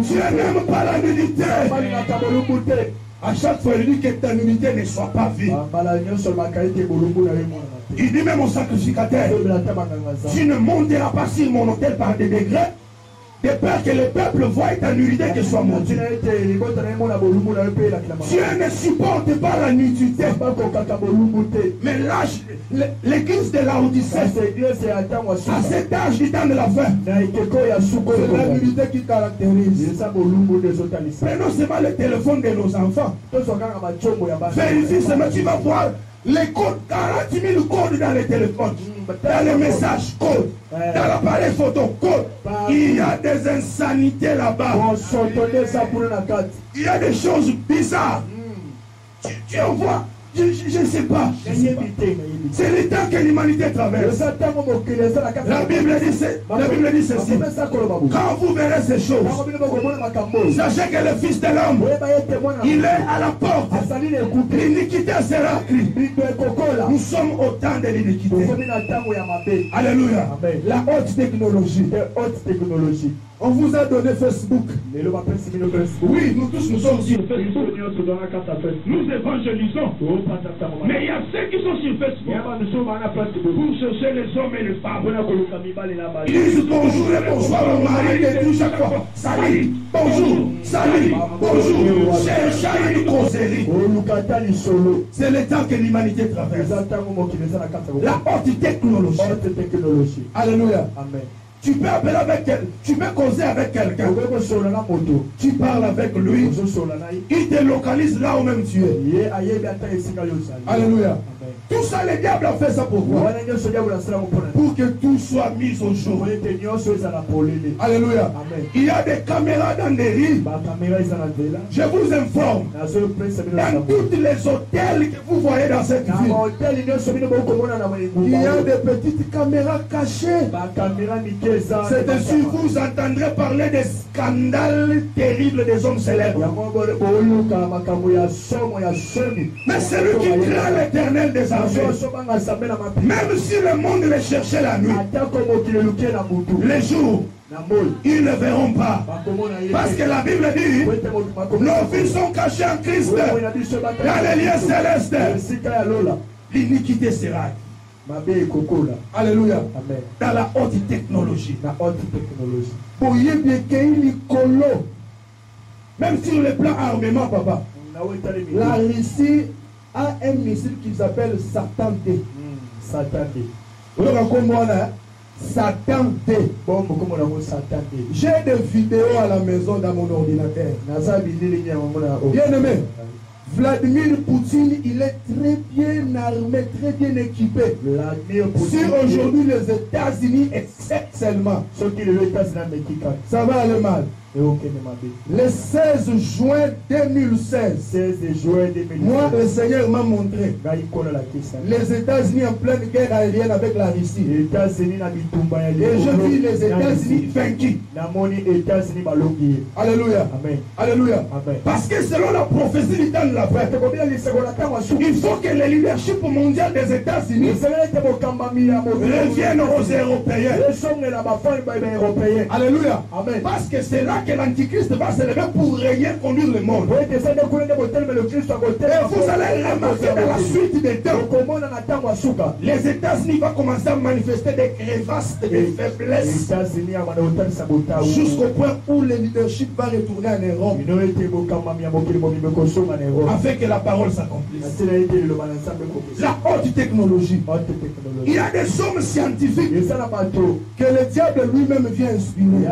Dieu n'aime pas la nudité. À chaque fois, il dit que ta nudité ne soit pas vue. Il dit même au sacrificateur, tu ne monteras pas sur mon autel par des degrés, de peur que le peuple voie ta nudité que soit montée. Dieu ne supporte pas la nudité. Mais l'âge, l'église de Laodicée, à cet âge du temps de la fin, c'est la nudité qui caractérise. Prenons seulement le téléphone de nos enfants. Vérifie seulement, tu vas voir les codes, 40 000 codes dans les téléphones, dans les messages, codes, dans l'appareil photo, code. Il y a des insanités là-bas. Il y a des choses bizarres. Tu en vois. Je ne sais pas. C'est le temps que l'humanité traverse. La Bible dit ceci. Quand vous verrez ces choses, sachez que le Fils de l'homme, il est à la porte. L'iniquité sera accrue. Nous sommes au temps de l'iniquité. Alléluia. La haute technologie. On vous a donné Facebook. Oui, nous tous nous sommes sur Facebook. Nous évangélisons. Mais il y a ceux qui sont sur Facebook pour chercher les hommes et les femmes. Ils disent bonjour et bonsoir au mari de tout chaque fois. Salut, bonjour, salut, bonjour. Cherche une causerie. C'est le temps que l'humanité traverse. La haute technologie. Alléluia. Amen. Tu peux appeler avec quelqu'un, tu peux causer avec quelqu'un. Tu parles avec lui. Il te localise là où même tu es. Alléluia. Tout ça, le diable a fait ça pour toi. Pour que tout soit mis au jour. Alléluia. Il y a des caméras dans des rues. Je vous informe. Dans tous les hôtels que vous voyez dans cette ville, il y a des petites caméras cachées. C'est dessus que vous entendrez parler des scandales terribles des hommes célèbres. Mais celui qui craint l'Éternel des armées, même si le monde les cherchait la nuit, les jours, ils ne verront pas. Parce que la Bible dit, nos vies sont cachées en Christ dans les lieux célestes. L'iniquité sera. Alléluia. Amen. Dans la haute technologie. Même sur le plan armement, papa. La Russie a un missile qui s'appelle Satan D. Satan D. Satan D. J'ai des vidéos à la maison dans mon ordinateur. Bien aimé. Vladimir Poutine, il est très bien armé, très bien équipé. Si aujourd'hui les États-Unis acceptent seulement, ça va aller mal. Le 16 juin 2016, moi le Seigneur m'a montré les États-Unis en pleine guerre aérienne avec la Russie. Et je vis les États-Unis vaincus. Alléluia. Amen. Alléluia. Amen. Parce que selon la prophétie du temps de la fin, il faut que le leadership mondial des États-Unis revienne aux Européens. Alléluia. Amen. Parce que c'est là croit que l'Antichrist va se lever pour régner, conduire le monde. Et vous allez remarquer dans la suite des temps, les États-Unis vont commencer à manifester des crevasses et des faiblesses jusqu'au point où le leadership va retourner en Europe afin que la parole s'accomplisse. La haute technologie. Il y a des hommes scientifiques que le diable lui-même vient inspirer.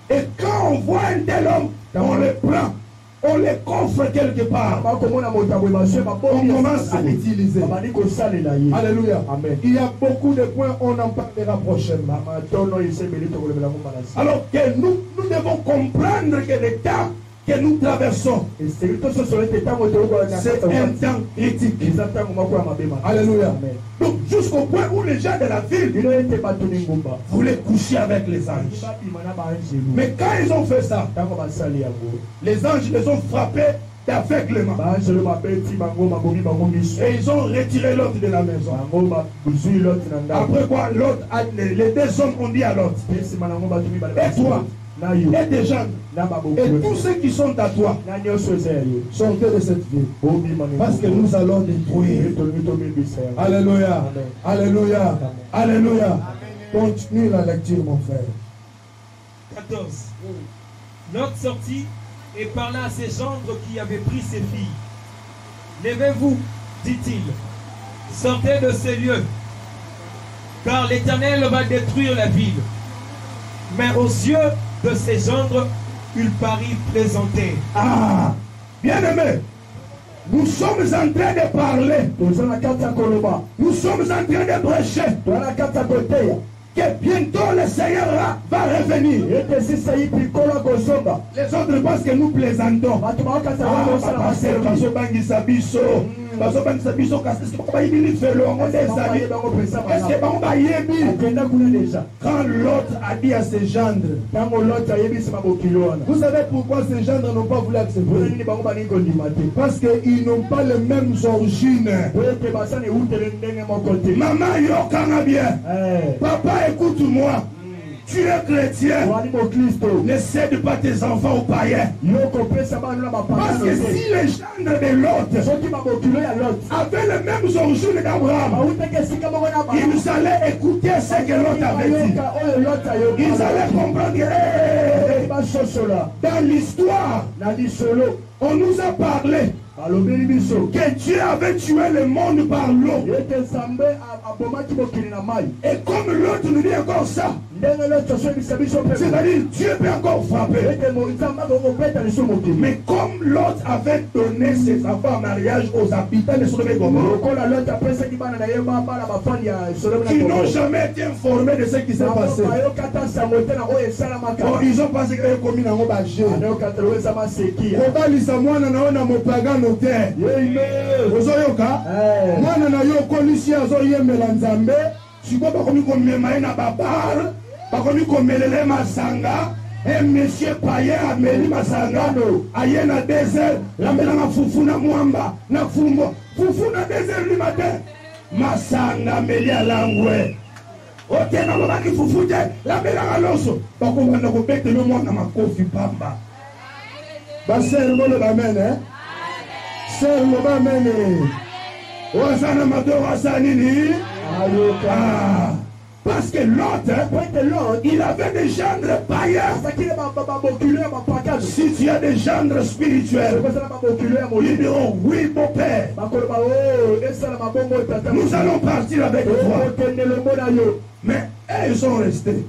Et quand on voit un tel homme, on le prend, on le coffre quelque part, on commence à l'utiliser. Alléluia. Amen. Il y a beaucoup de points, on en parlera prochainement. Alors que nous devons comprendre que le temps que nous traversons, c'est un temps critique. Alléluia. Donc jusqu'au point où les gens de la ville voulaient coucher avec les anges. Mais quand ils ont fait ça, les anges les ont frappés d'aveuglement. Et ils ont retiré l'autre de la maison. Après quoi, l'autre, les deux hommes ont dit à l'autre, et toi, et des gens, et tous ceux qui sont à toi, sortez de cette ville, parce que nous allons détruire. Alléluia. Alléluia. Alléluia. Continue la lecture, mon frère. 14. Lot sortit et parla à ses gendres qui avaient pris ses filles. Levez-vous, dit-il, sortez de ces lieux, car l'Éternel va détruire la ville. Mais aux yeux de ses gendres, il parut plaisanter. Ah, bien-aimé, nous sommes en train de parler. Nous sommes en train de prêcher. Que bientôt le Seigneur va revenir. Les autres pensent que nous plaisantons. Quand l'autre a dit à ses gendres, vous savez pourquoi ces gendres n'ont pas voulu accepter? Parce qu'ils n'ont pas les mêmes origines. Maman, yokana bien. Papa, écoute-moi. Tu es chrétien. Ne cède pas tes enfants aux païens. Parce que si les gendres de l'autre avaient les mêmes origines d'Abraham, ils allaient écouter ce que l'autre avait dit. Ils allaient comprendre que dans l'histoire, on nous a parlé que Dieu avait tué le monde par l'eau. Et comme l'autre nous dit encore ça, c'est-à-dire Dieu peut encore frapper. Mais comme l'autre avait donné ses enfants en mariage aux habitants de Sodome et Gomorrhe, qui n'ont jamais été informés de ce qui s'est passé, ils ont pensé qu'ils avaient commis dans mon bagé. Un monsieur païen a mêlé masanga aye na désert la melanga fufu na mwamba na fumbo fufu na désert du matin masanga meli à langwe ote na baba ki fufu te la melanga loso bakobanda ko bete le mwana makofi pamba ba ser molo ba mene ser mo ba mene wasana madoro asanini ayoka. Parce que l'autre, il avait des gendres païens. Si tu as des gendres spirituels, ils diront oui, mon père. Nous allons partir avec toi. Mais ils sont restés.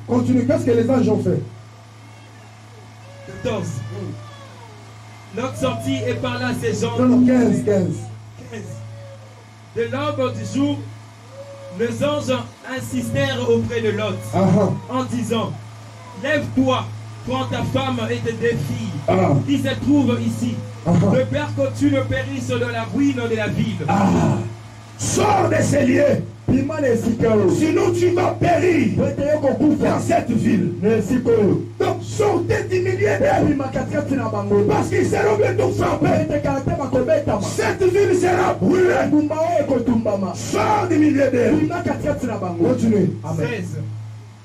Continue. Qu'est-ce que les anges ont fait? 14. Lot sortit et parla à ses gendres. 15. De l'aube du jour, les anges insistèrent auprès de Lot en disant: lève-toi, prends ta femme et tes deux filles qui se trouvent ici. Ne perds que tu ne périsses dans la ruine de la ville. Sors de ces lieux. Sinon tu vas périr dans cette ville. Donc sortez diminuez milieu d'elle. Parce qu'ils seront bientôt frappés. Cette ville sera brûlée. Sors du milieu d'elle. Continue. 16.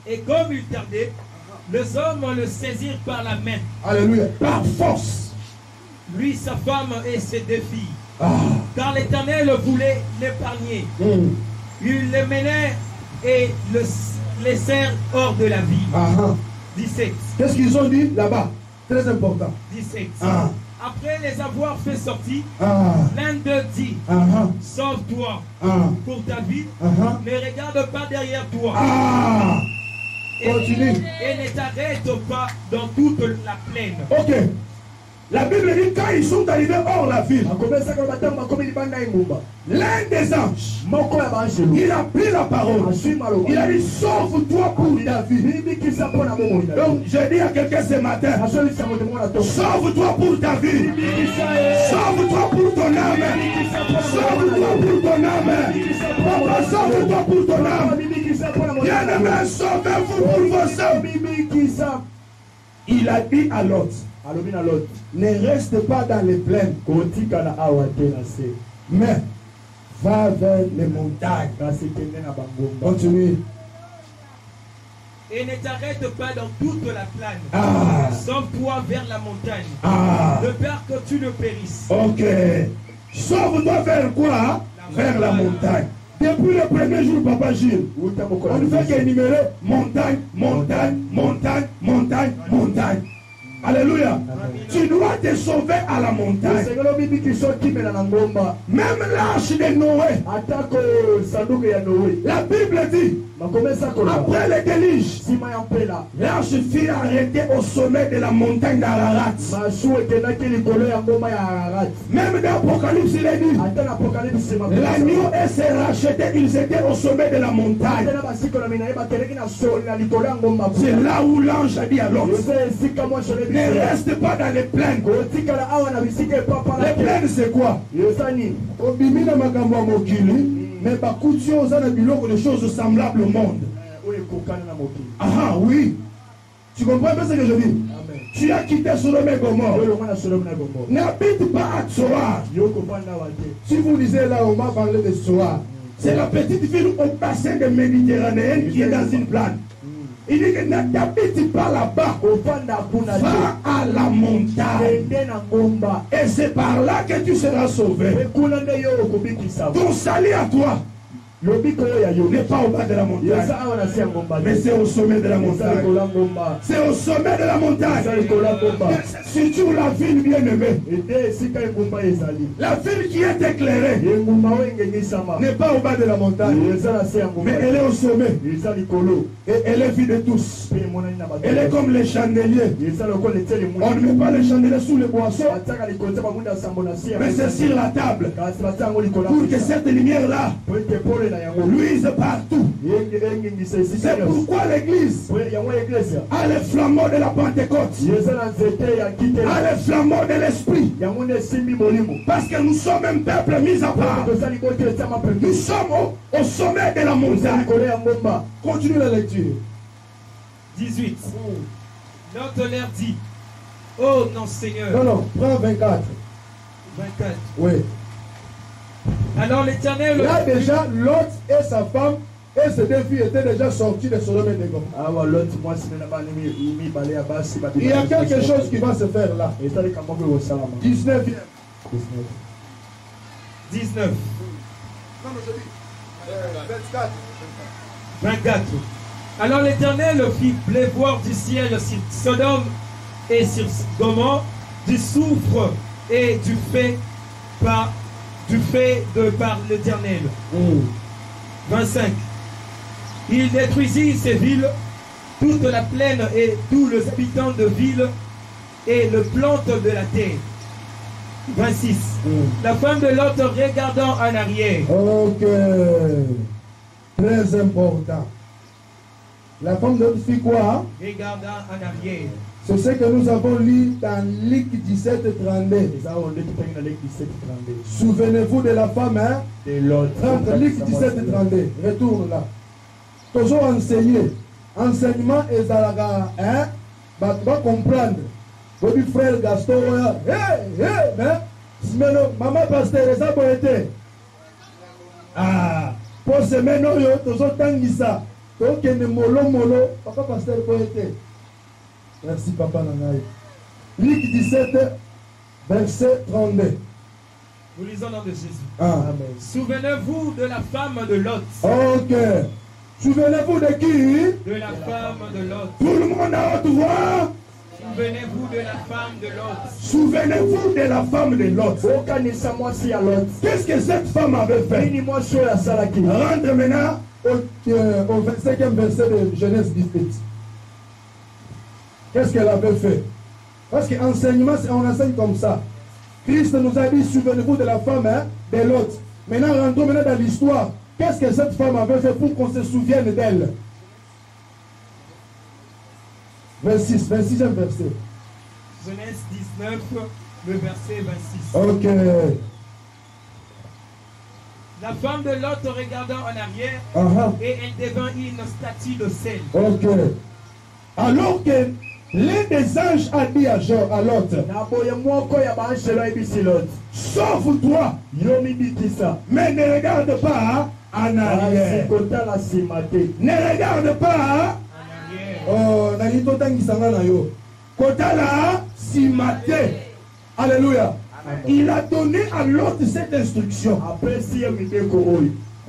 Et comme il tardait, les hommes le saisirent par la main. Alléluia. Par force. Lui, sa femme et ses deux filles. Car l'Éternel voulait l'épargner. Il les menait et le laissèrent hors de la ville. 17. Qu'est-ce qu'ils ont dit là-bas? Très important. 17. Après les avoir fait sortir, l'un d'eux dit, sauve-toi pour ta vie, ne regarde pas derrière toi. Continue. Et ne t'arrête pas dans toute la plaine. Ok. La Bible dit quand ils sont arrivés hors la ville, l'un des anges, il a pris la parole. Il a dit sauve-toi pour ta vie. Donc je dis à quelqu'un ce matin, sauve-toi pour ta vie. Sauve-toi pour ton âme. Sauve-toi pour ton âme. Papa, sauve-toi pour ton âme. Bien-aimé, sauvez-vous pour vos âmes. Il a dit à l'autre, ne reste pas dans les plaines, mais va vers les montagnes. Continue. Et ne t'arrête pas dans toute la plaine. Sauve-toi vers la montagne. De peur que tu ne périsses. Ok. Sauve-toi vers quoi? Vers la montagne. Depuis le premier jour, Papa Gilles, on ne fait qu'énumérer montagne, montagne, montagne, montagne, montagne. Alléluia. Amen. Tu dois te sauver à la montagne. Même l'arche de Noé. La Bible dit, après le déluge, l'arche fut arrêtée au sommet de la montagne d'Ararat. Même dans l'Apocalypse, il est dit, l'agneau et ses rachetés, ils étaient au sommet de la montagne. C'est là où l'ange a dit à l'autre, ne reste pas dans les plaines. Les plaines, c'est quoi? Mais des choses semblables au monde. Oui. Tu comprends bien ce que je dis? Amen. Tu as quitté Sodome et Gomorrhe. N'habite pas à Tsoar. Si vous lisez là, on m'a parlé de Tsoar. C'est la petite ville au bassin de Méditerranée qui est dans une plane. Il dit que n'habite pas là-bas. Va à la montagne. Et c'est par là que tu seras sauvé. Ton salut à toi n'est pas au bas de la montagne, mais c'est au sommet de la montagne. C'est au sommet de la montagne. Surtout la ville bien-aimée. La ville qui est éclairée n'est pas au bas de la montagne, mais elle est au sommet. Et elle est vue de tous. Elle est comme les chandeliers. On ne met pas les chandeliers sous les boissons, mais c'est sur la table, pour que cette lumière-là luise partout. C'est pourquoi l'église a les flambeaux de la Pentecôte, a les flambeaux de l'esprit, parce que nous sommes un peuple mis à part. Nous sommes au sommet de la montagne. Continue la lecture. 18. L'autre leur dit, oh non Seigneur. Non, prends 24. 24. Oui. Alors l'Éternel... Là déjà, Lot et sa femme et ses deux filles étaient déjà sortis de Sodome et Gomorrhe. Il y a quelque chose qui va se faire là. 19. 19. Non, mais je dis 24. 24. Alors l'Éternel fit pleuvoir du ciel sur Sodome et sur Gomorrhe du soufre et du fait par l'Éternel. 25. Il détruisit ces villes, toute la plaine et tous les habitants de villes et le plantes de la terre. 26. La femme de l'autre regardant en arrière. Ok. Très important. La femme de l'autre fit quoi? Regardant en arrière. C'est ce que nous avons lu dans Luc 17:32. Souvenez-vous de la femme, hein? De l'autre. Luc 17:32. Retourne là. Toujours enseigner. Enseignement et Zalaga, hein? Va comprendre. Votre frère Gaston, mais maman pasteur, ça peut être. Ah, pour ce maintenant, tous autant que ça. Donc, il y a molo, papa pasteur peut être. Merci, papa Nangaï. Luc 17, verset 32. Nous lisons dans de Jésus. Amen. Souvenez-vous de la femme de Lot. Ok. Souvenez-vous de qui? De la femme de Lot. Tout le monde a haute voix. Souvenez-vous de la femme de Lot. Souvenez-vous de la femme de Lot. Qu'est-ce que cette femme avait fait? Rentre maintenant au 25e verset de Genèse 18. Qu'est-ce qu'elle avait fait? Parce qu'enseignement, on enseigne comme ça. Christ nous a dit, souvenez-vous de la femme de Lot. Maintenant, rentrons maintenant dans l'histoire. Qu'est-ce que cette femme avait fait pour qu'on se souvienne d'elle? 26e verset. Genèse 19, le verset 26. Ok. La femme de Lot regarda en arrière et elle devint une statue de sel. Ok. Alors que l'un des anges a dit à Lot, sauve-toi, mais ne regarde pas en arrière. Ne regarde pas. Oh, alléluia. Il a donné à Lot cette instruction.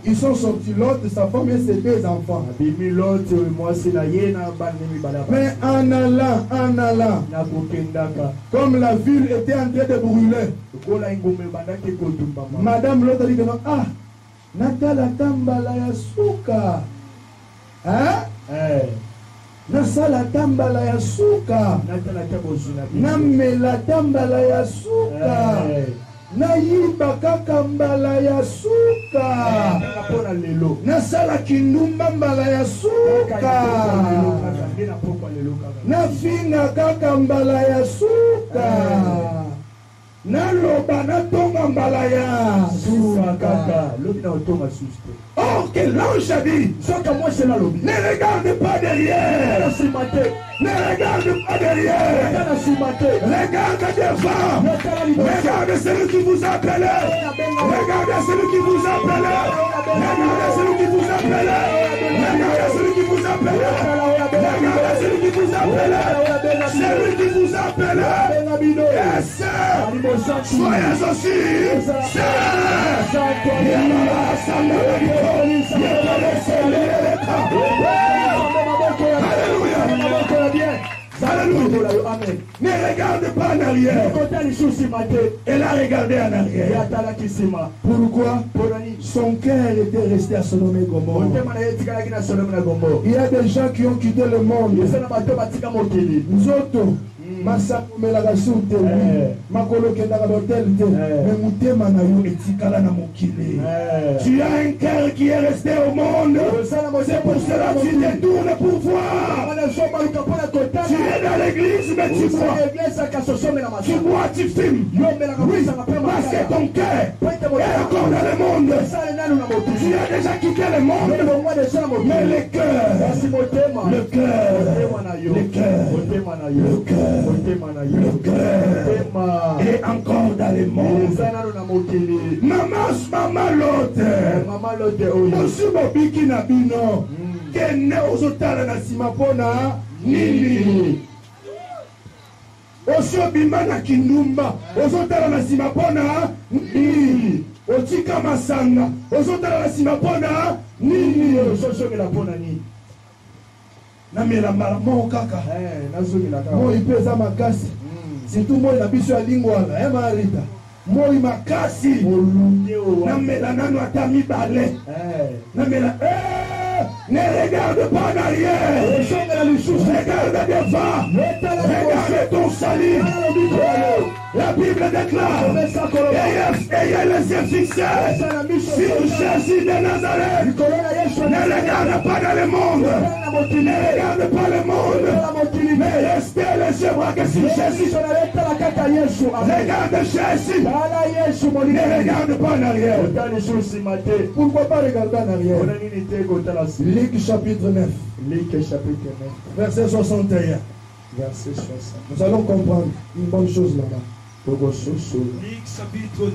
Ils sont sortis, Lot, sa femme et ses deux enfants. Mais en allant, comme la ville était en train de brûler, Madame Lot a dit, ah, Natala Tambala Yasuka. Hein? Nasala Tambala Yasuka. Namela Tambala Yasuka. Nayiba kaka mbala ya suka. Nasala kindumba mbala ya suka. Nafinga kaka mbala ya suka. Naloba natonga mbala ya suka. Or que l'ange a dit, ne regarde pas derrière. Ne regarde pas derrière. Regarde devant. Regardez celui qui vous appelle. Regardez celui qui vous appelle. Regardez celui qui vous appelle. Regardez celui qui vous appelle. Regardez celui qui vous appelle. Celui qui vous appelle. Yes. Soyez aussi. Alléluia. Amen. Ne regarde pas en arrière. Elle a regardé en arrière. Pourquoi? Son cœur était resté à Sodome et Gomorrhe. Il y a des gens qui ont quitté le monde. Nous autres, masakomelaka sur te makolo kendaka d'hôtel te mais mutema na yo etikala na mokili. Tu as un cœur qui est resté au monde. C'est pour cela que tu te tournes pour voir. Tu es dans l'église mais tu vois. Tu vois, tu filmes. Oui, parce que ton cœur est encore dans le monde. Tu as déjà quitté le monde. Mais le cœur, le cœur est encore dans le monde. Maman Lot, Mosu Bobiki na bino, kene ozotala na sima pona nini. Osho bima na kindumba, ozotala na sima pona nini. Otika masanga, ozotala na sima pona nini. Osho la pona nini. Namela maramo kaka. Moi pesa makasi. Surtout moi na biso ya lingwala, marita. Moi makasi. Namela nano atami bale. Namela ne regarde pas en arrière. Regarde devant. Regarde ton salut. La Bible déclare, ayez les yeux fixés sur Jésus de Nazareth. Ne regarde pas dans le monde. Ne regarde pas le monde. Mais restez les yeux braqués sur Jésus. Regarde Jésus. Ne regarde pas en arrière. Pourquoi pas regarder en arrière? Luc chapitre 9. Verset 61. Verset 60. Nous allons comprendre une bonne chose là-bas. Luc chapitre 9,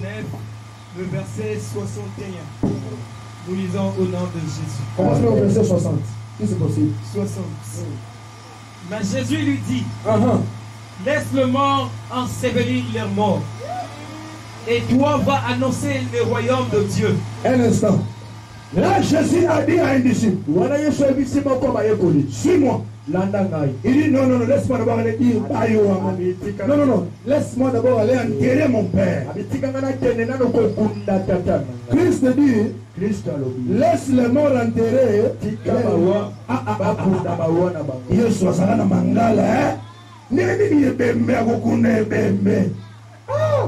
le verset 61. Nous lisons au nom de Jésus. Commencez au verset 60. Si c'est possible. 60. Mais Jésus lui dit, laisse le mort ensevelir leurs morts. Et toi va annoncer le royaume de Dieu. Un instant. Là, Jésus a dit à un disciple, suis-moi. Il dit, non, laisse-moi d'abord aller dire, non, laisse-moi d'abord aller enterrer mon père. Christ dit, laisse les morts enterrer.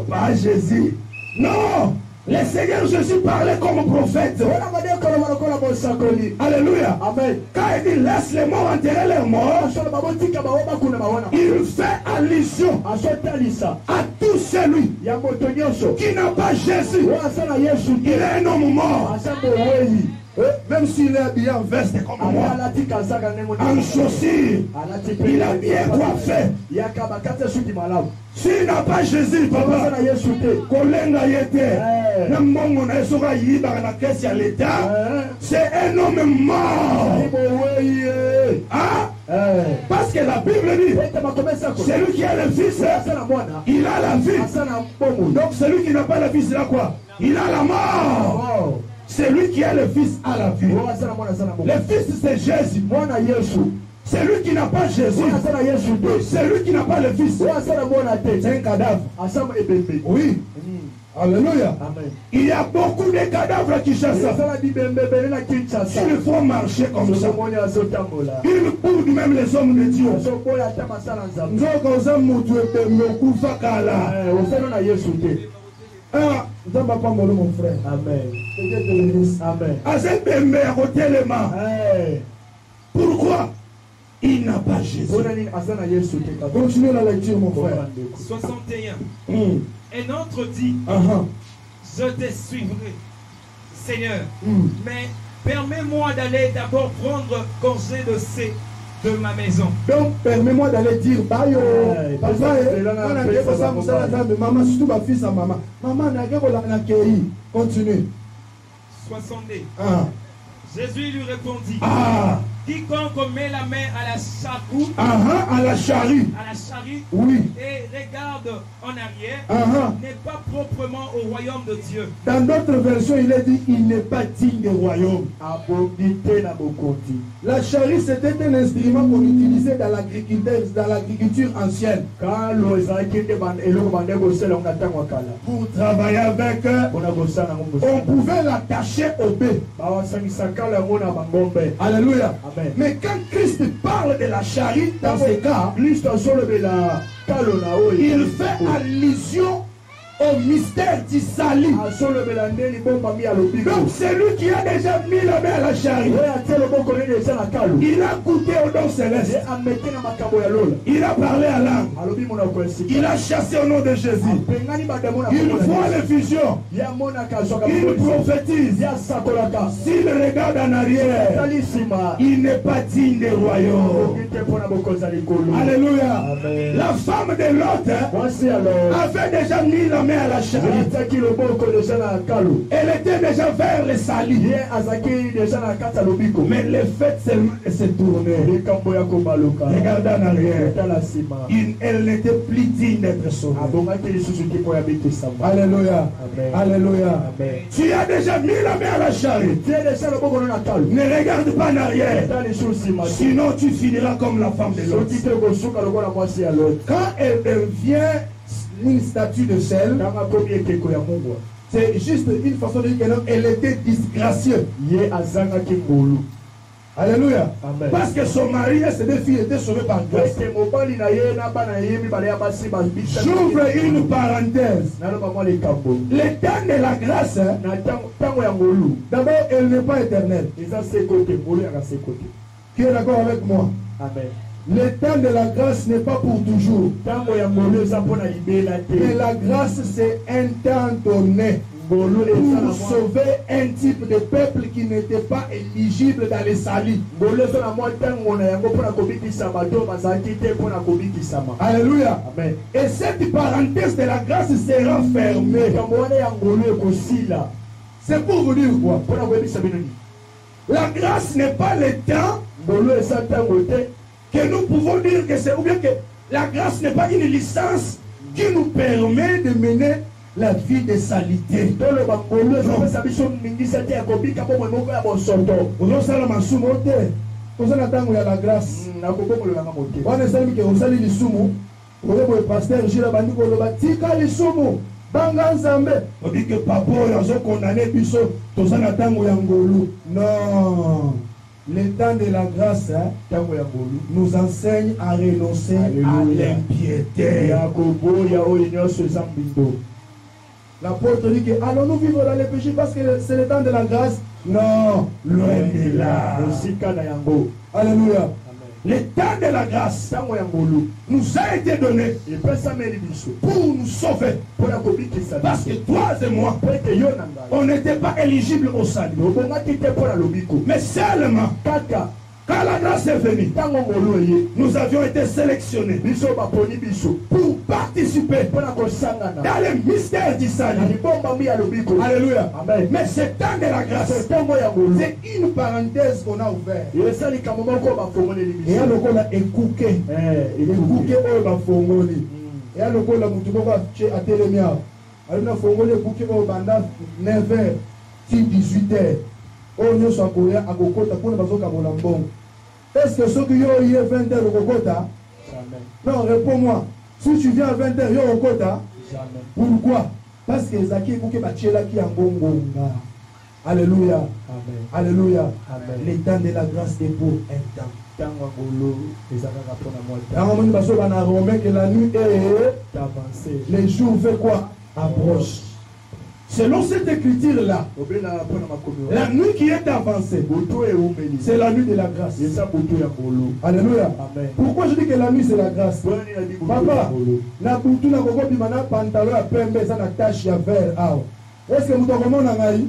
Pas Jésus. Non. Le Seigneur Jésus parlait comme prophète. Alléluia. Amen. Quand il dit laisse les morts enterrer leurs morts, il fait allusion à tout celui qui n'a pas Jésus. Il est un homme mort. Même s'il est habillé en veste comme moi, en chaussures, il a bien coiffé. S'il n'a pas Jésus, papa, c'est un homme mort. Parce que la Bible dit, celui qui a le Fils, il a la vie. Donc celui qui n'a pas le Fils, il a quoi? Il a la mort. Celui qui a le Fils a la vie. Le Fils, c'est Jésus. Celui qui n'a pas Jésus, celui qui n'a pas le Fils, c'est un cadavre. Oui. Alléluia. Amen. Il y a beaucoup de cadavres qui chassent. Il faut marcher comme ça. Il boude même les hommes de Dieu. Mon frère. Amen. Amen. Pourquoi? Il n'a pas Jésus. Continuez la lecture, mon frère. 61. Un autre dit, je te suivrai, Seigneur, mais permets-moi d'aller d'abord prendre congé de ma maison. Donc, permets-moi d'aller dire, maman, surtout ma fille, sa maman. Maman, continue. 62. Jésus lui répondit, quiconque met la main à la charrue, à la charrue, oui, et regarde en arrière, n'est pas proprement au royaume de Dieu. Dans d'autres versions, il est dit, il n'est pas digne du royaume. La charrue, c'était un instrument qu'on utilisait dans l'agriculture ancienne. Pour travailler avec, on pouvait l'attacher au bé. Alléluia. Amen. Mais quand Christ parle de la charrue, dans ce cas, il fait allusion au mystère du salut. Donc celui qui a déjà mis la main à la charrue, il a goûté au don céleste. Il a parlé à l'âme. Il a chassé au nom de Jésus. Il voit les visions. Il prophétise. S'il regarde en arrière, il n'est pas digne des royaumes. Alléluia. Amen. La femme de Lot avait déjà mis la main à la charrue. Elle était déjà vers le salut. Mais le fait seulement de se tourner, regardez en arrière, elle n'était plus digne d'être sauvée. Alléluia. Alléluia. Tu as déjà mis la main à la charrue. Ne regarde pas en arrière. Sinon tu finiras comme la femme de l'autre. Quand elle devient une statue de sel, c'est juste une façon de dire qu'elle était disgracieuse. Alléluia. Amen. Parce que son mari et ses deux filles étaient sauvés par grâce. J'ouvre une parenthèse. Le temps de la grâce, d'abord, elle n'est pas éternelle. Qui est d'accord avec moi? Amen. Le temps de la grâce n'est pas pour toujours. Mais la grâce, c'est un temps donné. pour sauver un type de peuple qui n'était pas éligible dans les salis. Alléluia. Amen. Et cette parenthèse de la grâce sera fermée. C'est pour vous dire quoi? La grâce n'est pas le temps que nous pouvons dire que c'est, ou bien que la grâce n'est pas une licence qui nous permet de mener la vie de salité. La grâce. On dit que papa a condamné biso tozana tango ya ngolu. Non. Le temps de la grâce nous enseigne à renoncer à l'impiété. L'apôtre dit que allons-nous vivre dans les péchés parce que c'est le temps de la grâce? Non, loin de là. Alléluia. Le temps de la grâce nous a été donné pour nous sauver. Parce que toi et moi, on n'était pas éligible au salut. Mais seulement quand la grâce est venue, nous avions été sélectionnés pour participer dans le mystère du salut. Alléluia. Amen. Mais ce temps de la grâce, c'est une parenthèse qu'on a ouverte. Et à l'école, a écouté. Écouté, on a fongoli. Et à l'école, a moutouko à télémia. On a fongoli, écouté, on a 9h, 18h. On a soit courrier à Gokota pour ne pas se bon. Est-ce que ceux qui ont eu 20h au Gokota? Non, réponds-moi. Si tu viens à 20h, il y a au Gokota. Pourquoi? Parce que Zaki Bouké Bachela qui a Bongonga. Alléluia. Amen. Alléluia. Amen. Le temps de la grâce est pour un temps. Que la nuit est avancée. Les jours fait quoi? Approche. Selon cette écriture-là, la nuit qui est avancée, c'est la nuit de la grâce. Alléluia. Amen. Pourquoi je dis que la nuit c'est la grâce? Papa, na boutou na koko bimana pantalon à pembe ça na tache ya vert awa. Est-ce que vous avez ngai?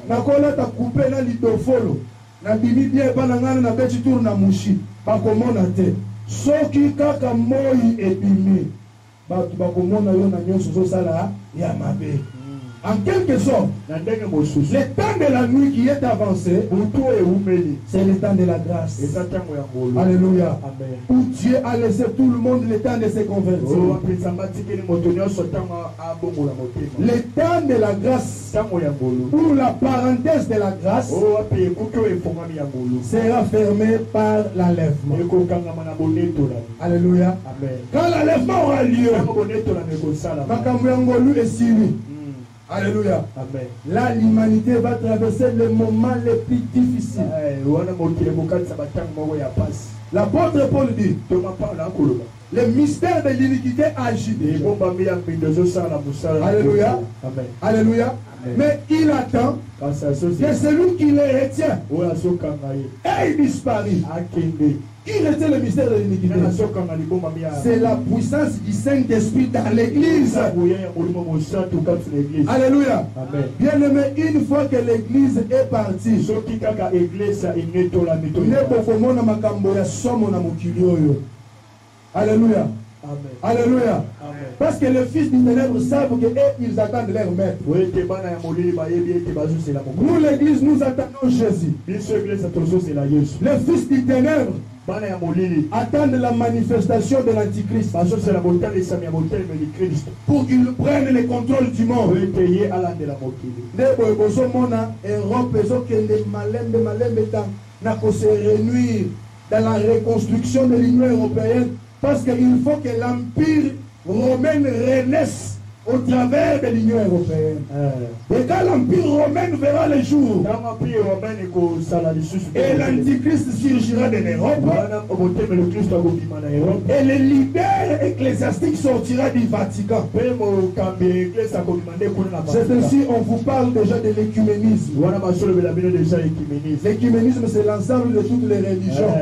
Na kola ta couper na lidofolo. Na bibi bien pa na ngana na beti tour na mushi. Ba komona te. Soki kaka moi ebimi. Ba tu ba komona yo na nyonso so sala ya mabe. En quelque sorte, le temps de la nuit qui est avancé, c'est le temps de la grâce. Alléluia. Amen. Où Dieu a laissé tout le monde le temps de se convertir. Le temps de la grâce, ou la parenthèse de la grâce, sera fermé par l'enlèvement. Alléluia. Amen. Quand l'enlèvement aura lieu, Makamuyangolu est signé. Alléluia. Amen. Là, l'humanité va traverser les moments les plus difficiles. L'apôtre Paul dit, le mystère de l'iniquité agit. Alléluia. Amen. Alléluia. Amen. Mais il attend que celui qui les retient et il disparaît. Qui retient le mystère de l'iniquité? C'est la puissance du Saint-Esprit dans l'église. Alléluia. Bien-aimé, une fois que l'église est partie, Alléluia. Alléluia. Parce que les fils du ténèbre savent qu'ils attendent leur maître. Nous, l'église, nous attendons Jésus. Les fils du ténèbre attendent la manifestation de l'Antichrist pour qu'il prenne le contrôle du monde. Se réunir dans la reconstruction de l'Union européenne parce qu'il faut que l'Empire romain renaisse au travers de l'Union européenne. Et quand l'Empire romain verra le jour, et l'Antichrist surgira de l'Europe, et le leader ecclésiastique sortira du Vatican. C'est ainsi on vous parle déjà de l'écuménisme. L'écuménisme, c'est l'ensemble de toutes les religions.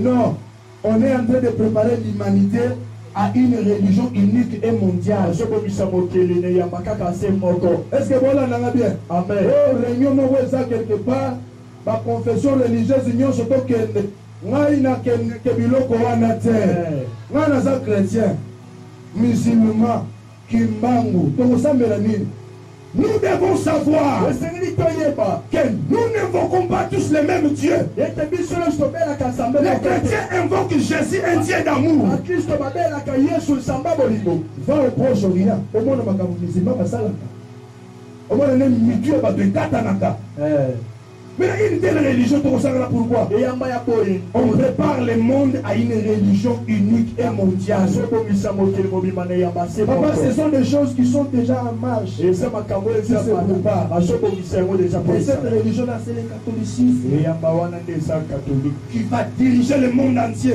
Non, on est en train de préparer l'humanité à une religion unique et mondiale. Est-ce que voilà n'a bien? Amen. Réunion mouessa quelque part, ma confession religieuse union surtout que n'a que biloko wana terre. N'a pas chrétien, musulman, kimbangu, tout ça mélanine. Nous devons savoir que nous n'invoquons pas tous les mêmes dieux. Les chrétiens invoquent Jésus, un Dieu d'amour. Va au Proche-Orient. Au monde musulman, mais une telle religion, pourquoi? On prépare le monde à une religion unique et mondiale. Papa, ce sont des choses qui sont déjà en marche. Et cette religion-là, c'est le catholicisme qui va diriger le monde entier.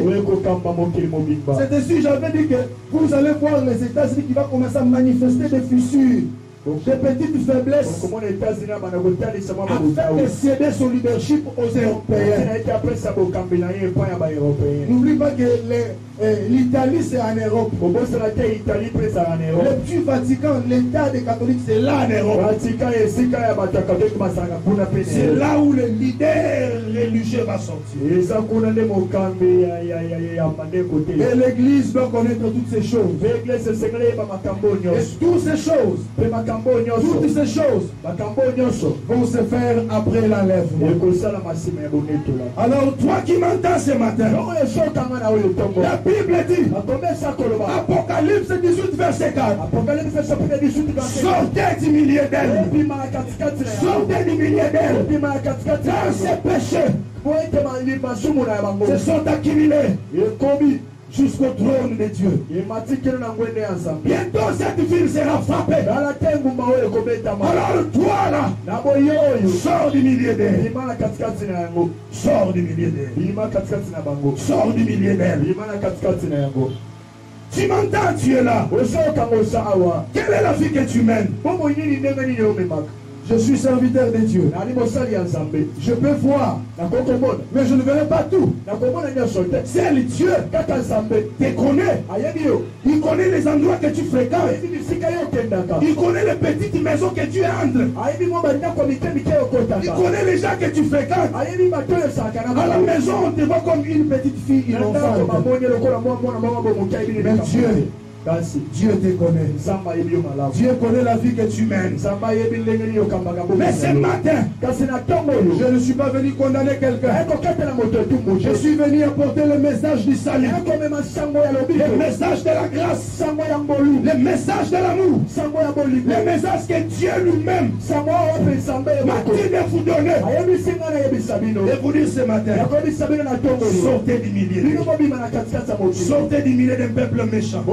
C'est dessus, j'avais dit que vous allez voir les États-Unis qui vont commencer à manifester des fissures. Des petites faiblesses afin de céder son leadership aux Européens. N'oublie pas que l'Italie c'est en Europe. Le petit Vatican, l'État des catholiques c'est là en Europe. C'est là où le leader religieux va sortir. Et l'Église doit connaître toutes ces choses. Et toutes ces choses. Toutes ces choses vont se faire après l'enlèvement. Alors toi qui m'entends ce matin, la Bible dit, Apocalypse 18 verset 4, sortez du milieu d'elle, sortez du milieu d'elle, dans ces péchés se sont accumulés jusqu'au trône de Dieu. Bientôt cette ville sera frappée. Alors toi là, sors du milieu d'elle. Sors du milieu d'elle. Sors du milieu d'elle. Tu m'entends, tu es là. Quelle est la vie que tu mènes? Je suis serviteur de Dieu. Je peux voir, mais je ne verrai pas tout. Seul Dieu te connaît. Il connaît les endroits que tu fréquentes. Il connaît les petites maisons que tu entres. Il connaît les gens que tu fréquentes. À la maison, on te voit comme une petite fille innocente. Mais Dieu te connaît. Dieu connaît la vie que tu mènes. Mais ce matin, je ne suis pas venu condamner quelqu'un. Je suis venu apporter le message du salut, le message de la grâce, le message de l'amour, le message que Dieu lui-même m'a dit de vous donner. Et vous dire ce matin, sortez du milieu. Sortez du milieu d'un peuple méchant.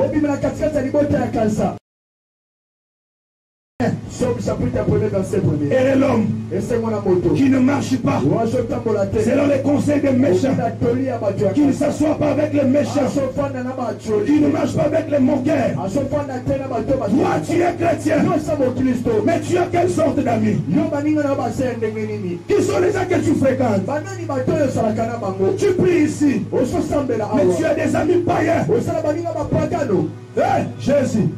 Et l'homme qui ne marche pas selon les conseils des méchants, qui ne s'assoit pas avec les méchants, qui ne marche pas avec les moqueurs. Toi tu es chrétien, mais tu as quelle sorte d'amis? Qui sont les gens que tu fréquentes? Tu pries ici, mais tu as des amis païens. Hey, Jésus,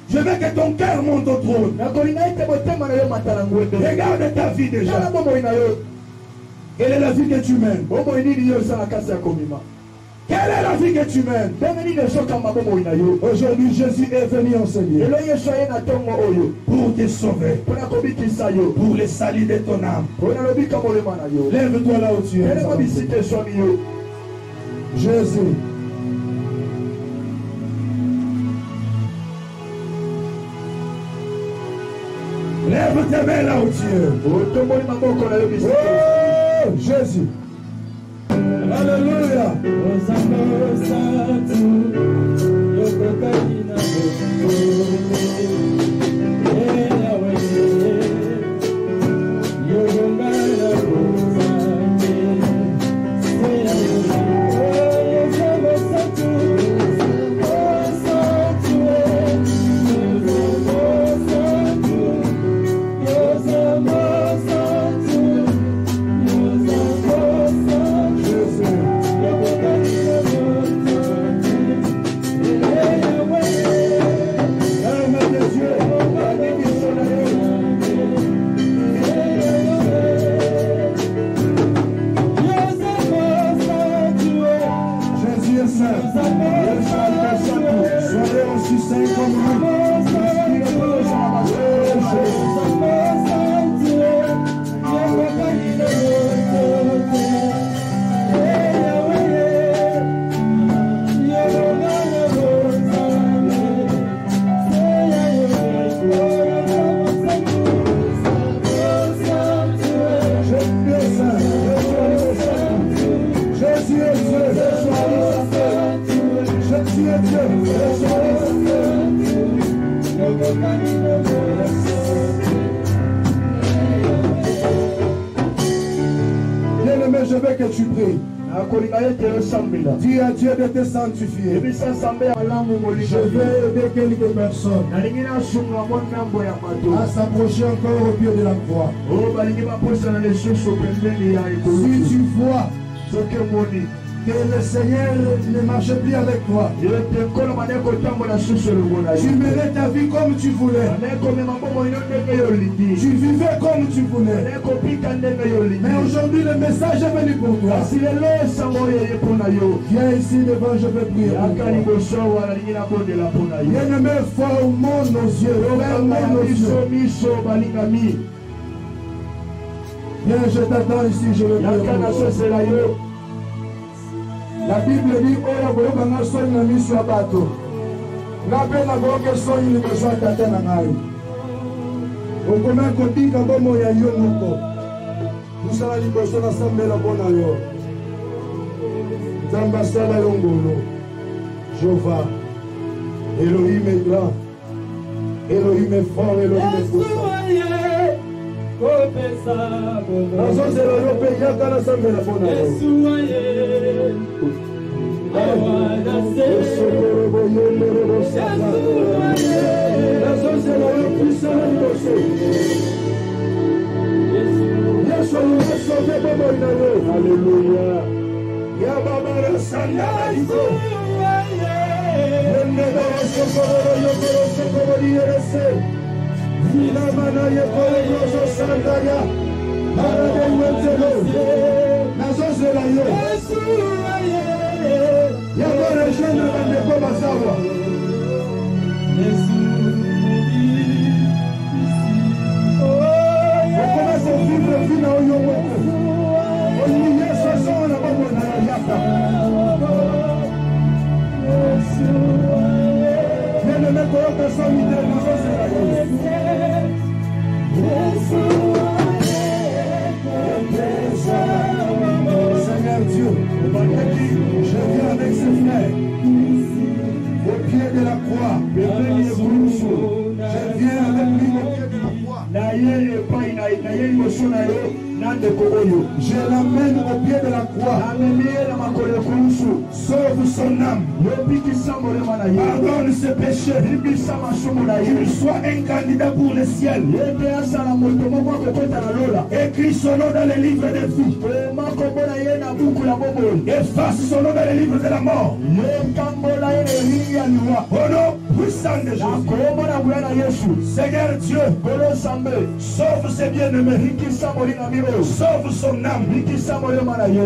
je veux que ton cœur monte au trône. Regarde ta vie déjà. Quelle est la vie que tu mènes? Quelle est la vie que tu mènes? Aujourd'hui, Jésus est venu enseigner pour te sauver, pour le salut de ton âme. Lève-toi là où tu es. Jésus. Lève tes mains là où tu es. Oh, Jésus. Alléluia. que tu pries. Dis à Dieu de te sanctifier. Je vais aider quelques personnes à s'approcher encore au pied de la croix. Si tu vois que le Seigneur ne marche plus avec toi, tu menais ta vie comme tu voulais, tu vivais comme tu voulais, mais aujourd'hui le message est venu pour toi. Viens ici devant, je vais prier pour toi. Bien-aimé, fermons nos yeux, fermons nos yeux. Viens, je t'attends ici, je vais prier pour toi. La Bible dit, oh, la soin na miso ya bato. Na pe na goke soin ni besoin tata na ngai. Okoma kotika bomo ya yo moko. Musala liboso na sambela bona yo. Zamba sala yo ngolo. Jova. Elohim est grand. Elohim est fort, Elohim est puissant. Nazo zelo yo pe yaka na sambela bona yo. Alléluia. Il y a des gens qui ne peuvent pas savoir. On commence à vivre le film à Oyonweko. On y est ce soir, on n'a pas besoin de la yaka. Mais le mec qui a son idée, nous sommes Seigneur Dieu, je viens avec ses frères au pied de la croix. Je viens avec lui au pied de la croix. Je l'amène au pied de la croix. Sauve son âme. Pardonne ses péchés. Qu'il soit un candidat pour le ciel. Écris son nom dans les livres de vie. Efface son nom dans les livres de la mort. Au nom puissant de Jésus. Seigneur Dieu, sauve ses bien-aimés. Sauve son âme.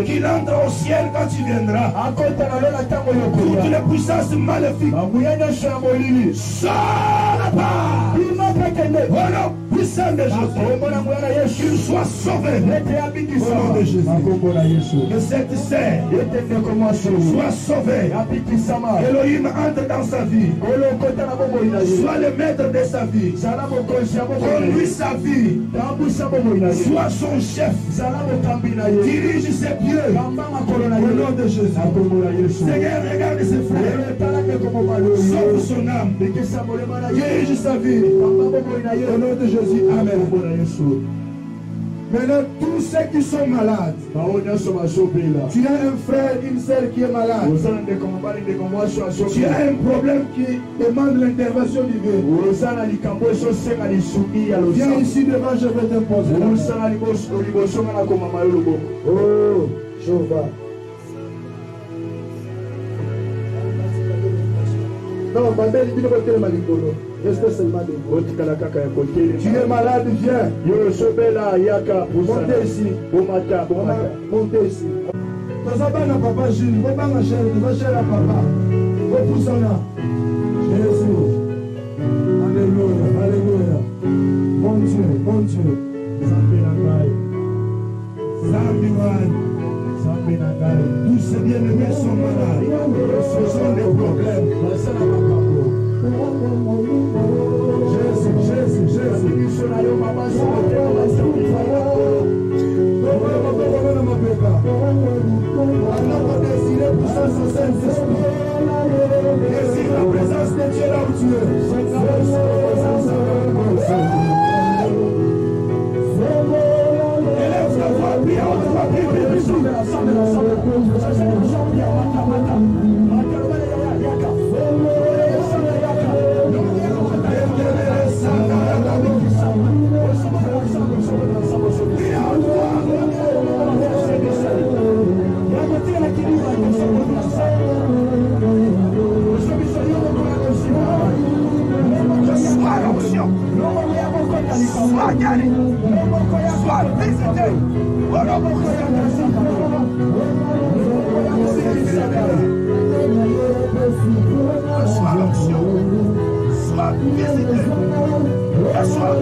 Qu'il entre au ciel quand tu viendras. Toutes les puissances maléfiques. Sors là-bas. Au nom puissant de Jésus. Qu'il soit sauvé. Au nom de Jésus. Que cette sœur soit sauvée. Elohim entre dans sa vie. Sois le maître de sa vie. Conduis sa vie. Sois son chef. Dirige ses pieds. Au nom de Jésus. Seigneur, regarde ses frères. Sauve son âme. Dirige sa vie. Au nom de Jésus. Amen. Maintenant, tous ceux qui sont malades, tu as un frère, une sœur qui est malade, tu as un problème qui demande l'intervention divine, viens ici devant, je vais t'imposer. Oh, Jéhovah. Non, restez seulement debout. Tu es malade, viens. Montez ici. Montez ici. Papa Jules, papa. Jésus. Alléluia, alléluia. Mon Dieu, mon Dieu. Tous ces bien-aimés sont malades. Ce sont des problèmes. Jésus. Désire la présence de Dieu là où tu es. Élève ta voix, prie, on va prier. Sois guéri. Sois visité. Au nom de sois l'onction. Sois visité. Sois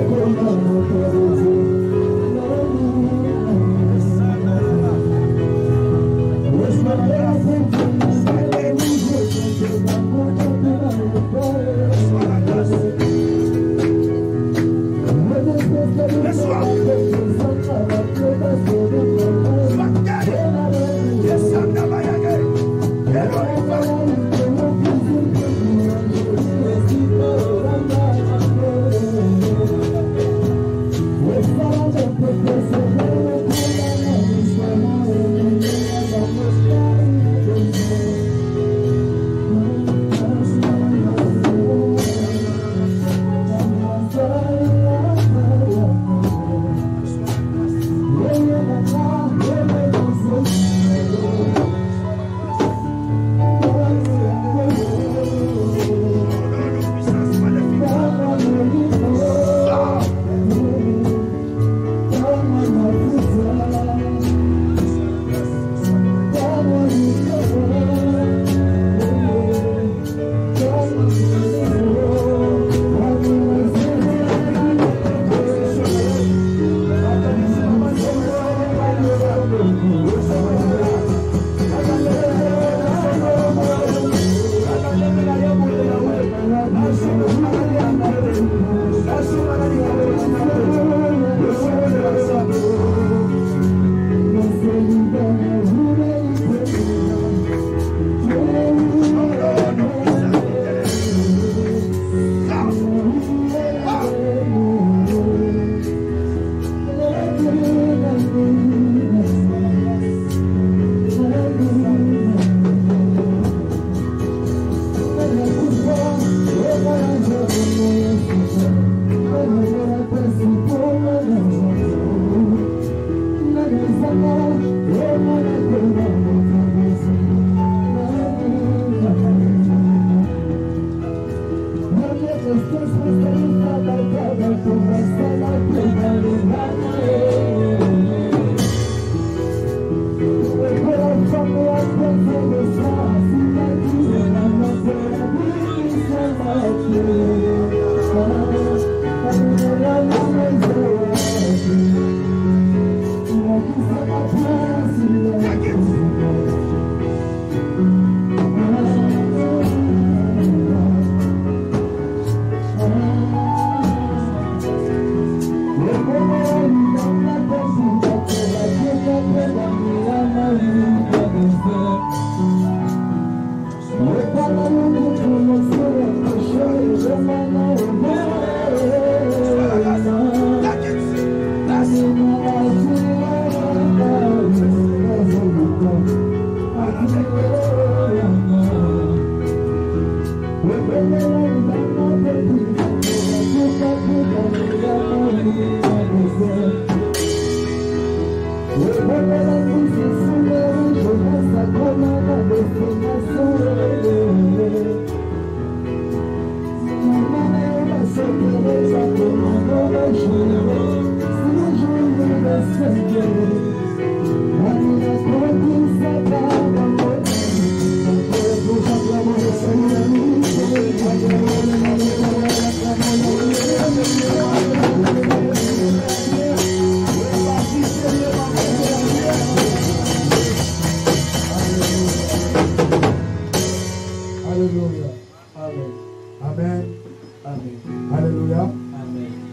Hallelujah. Amen. Amen. Amen. Hallelujah. Amen.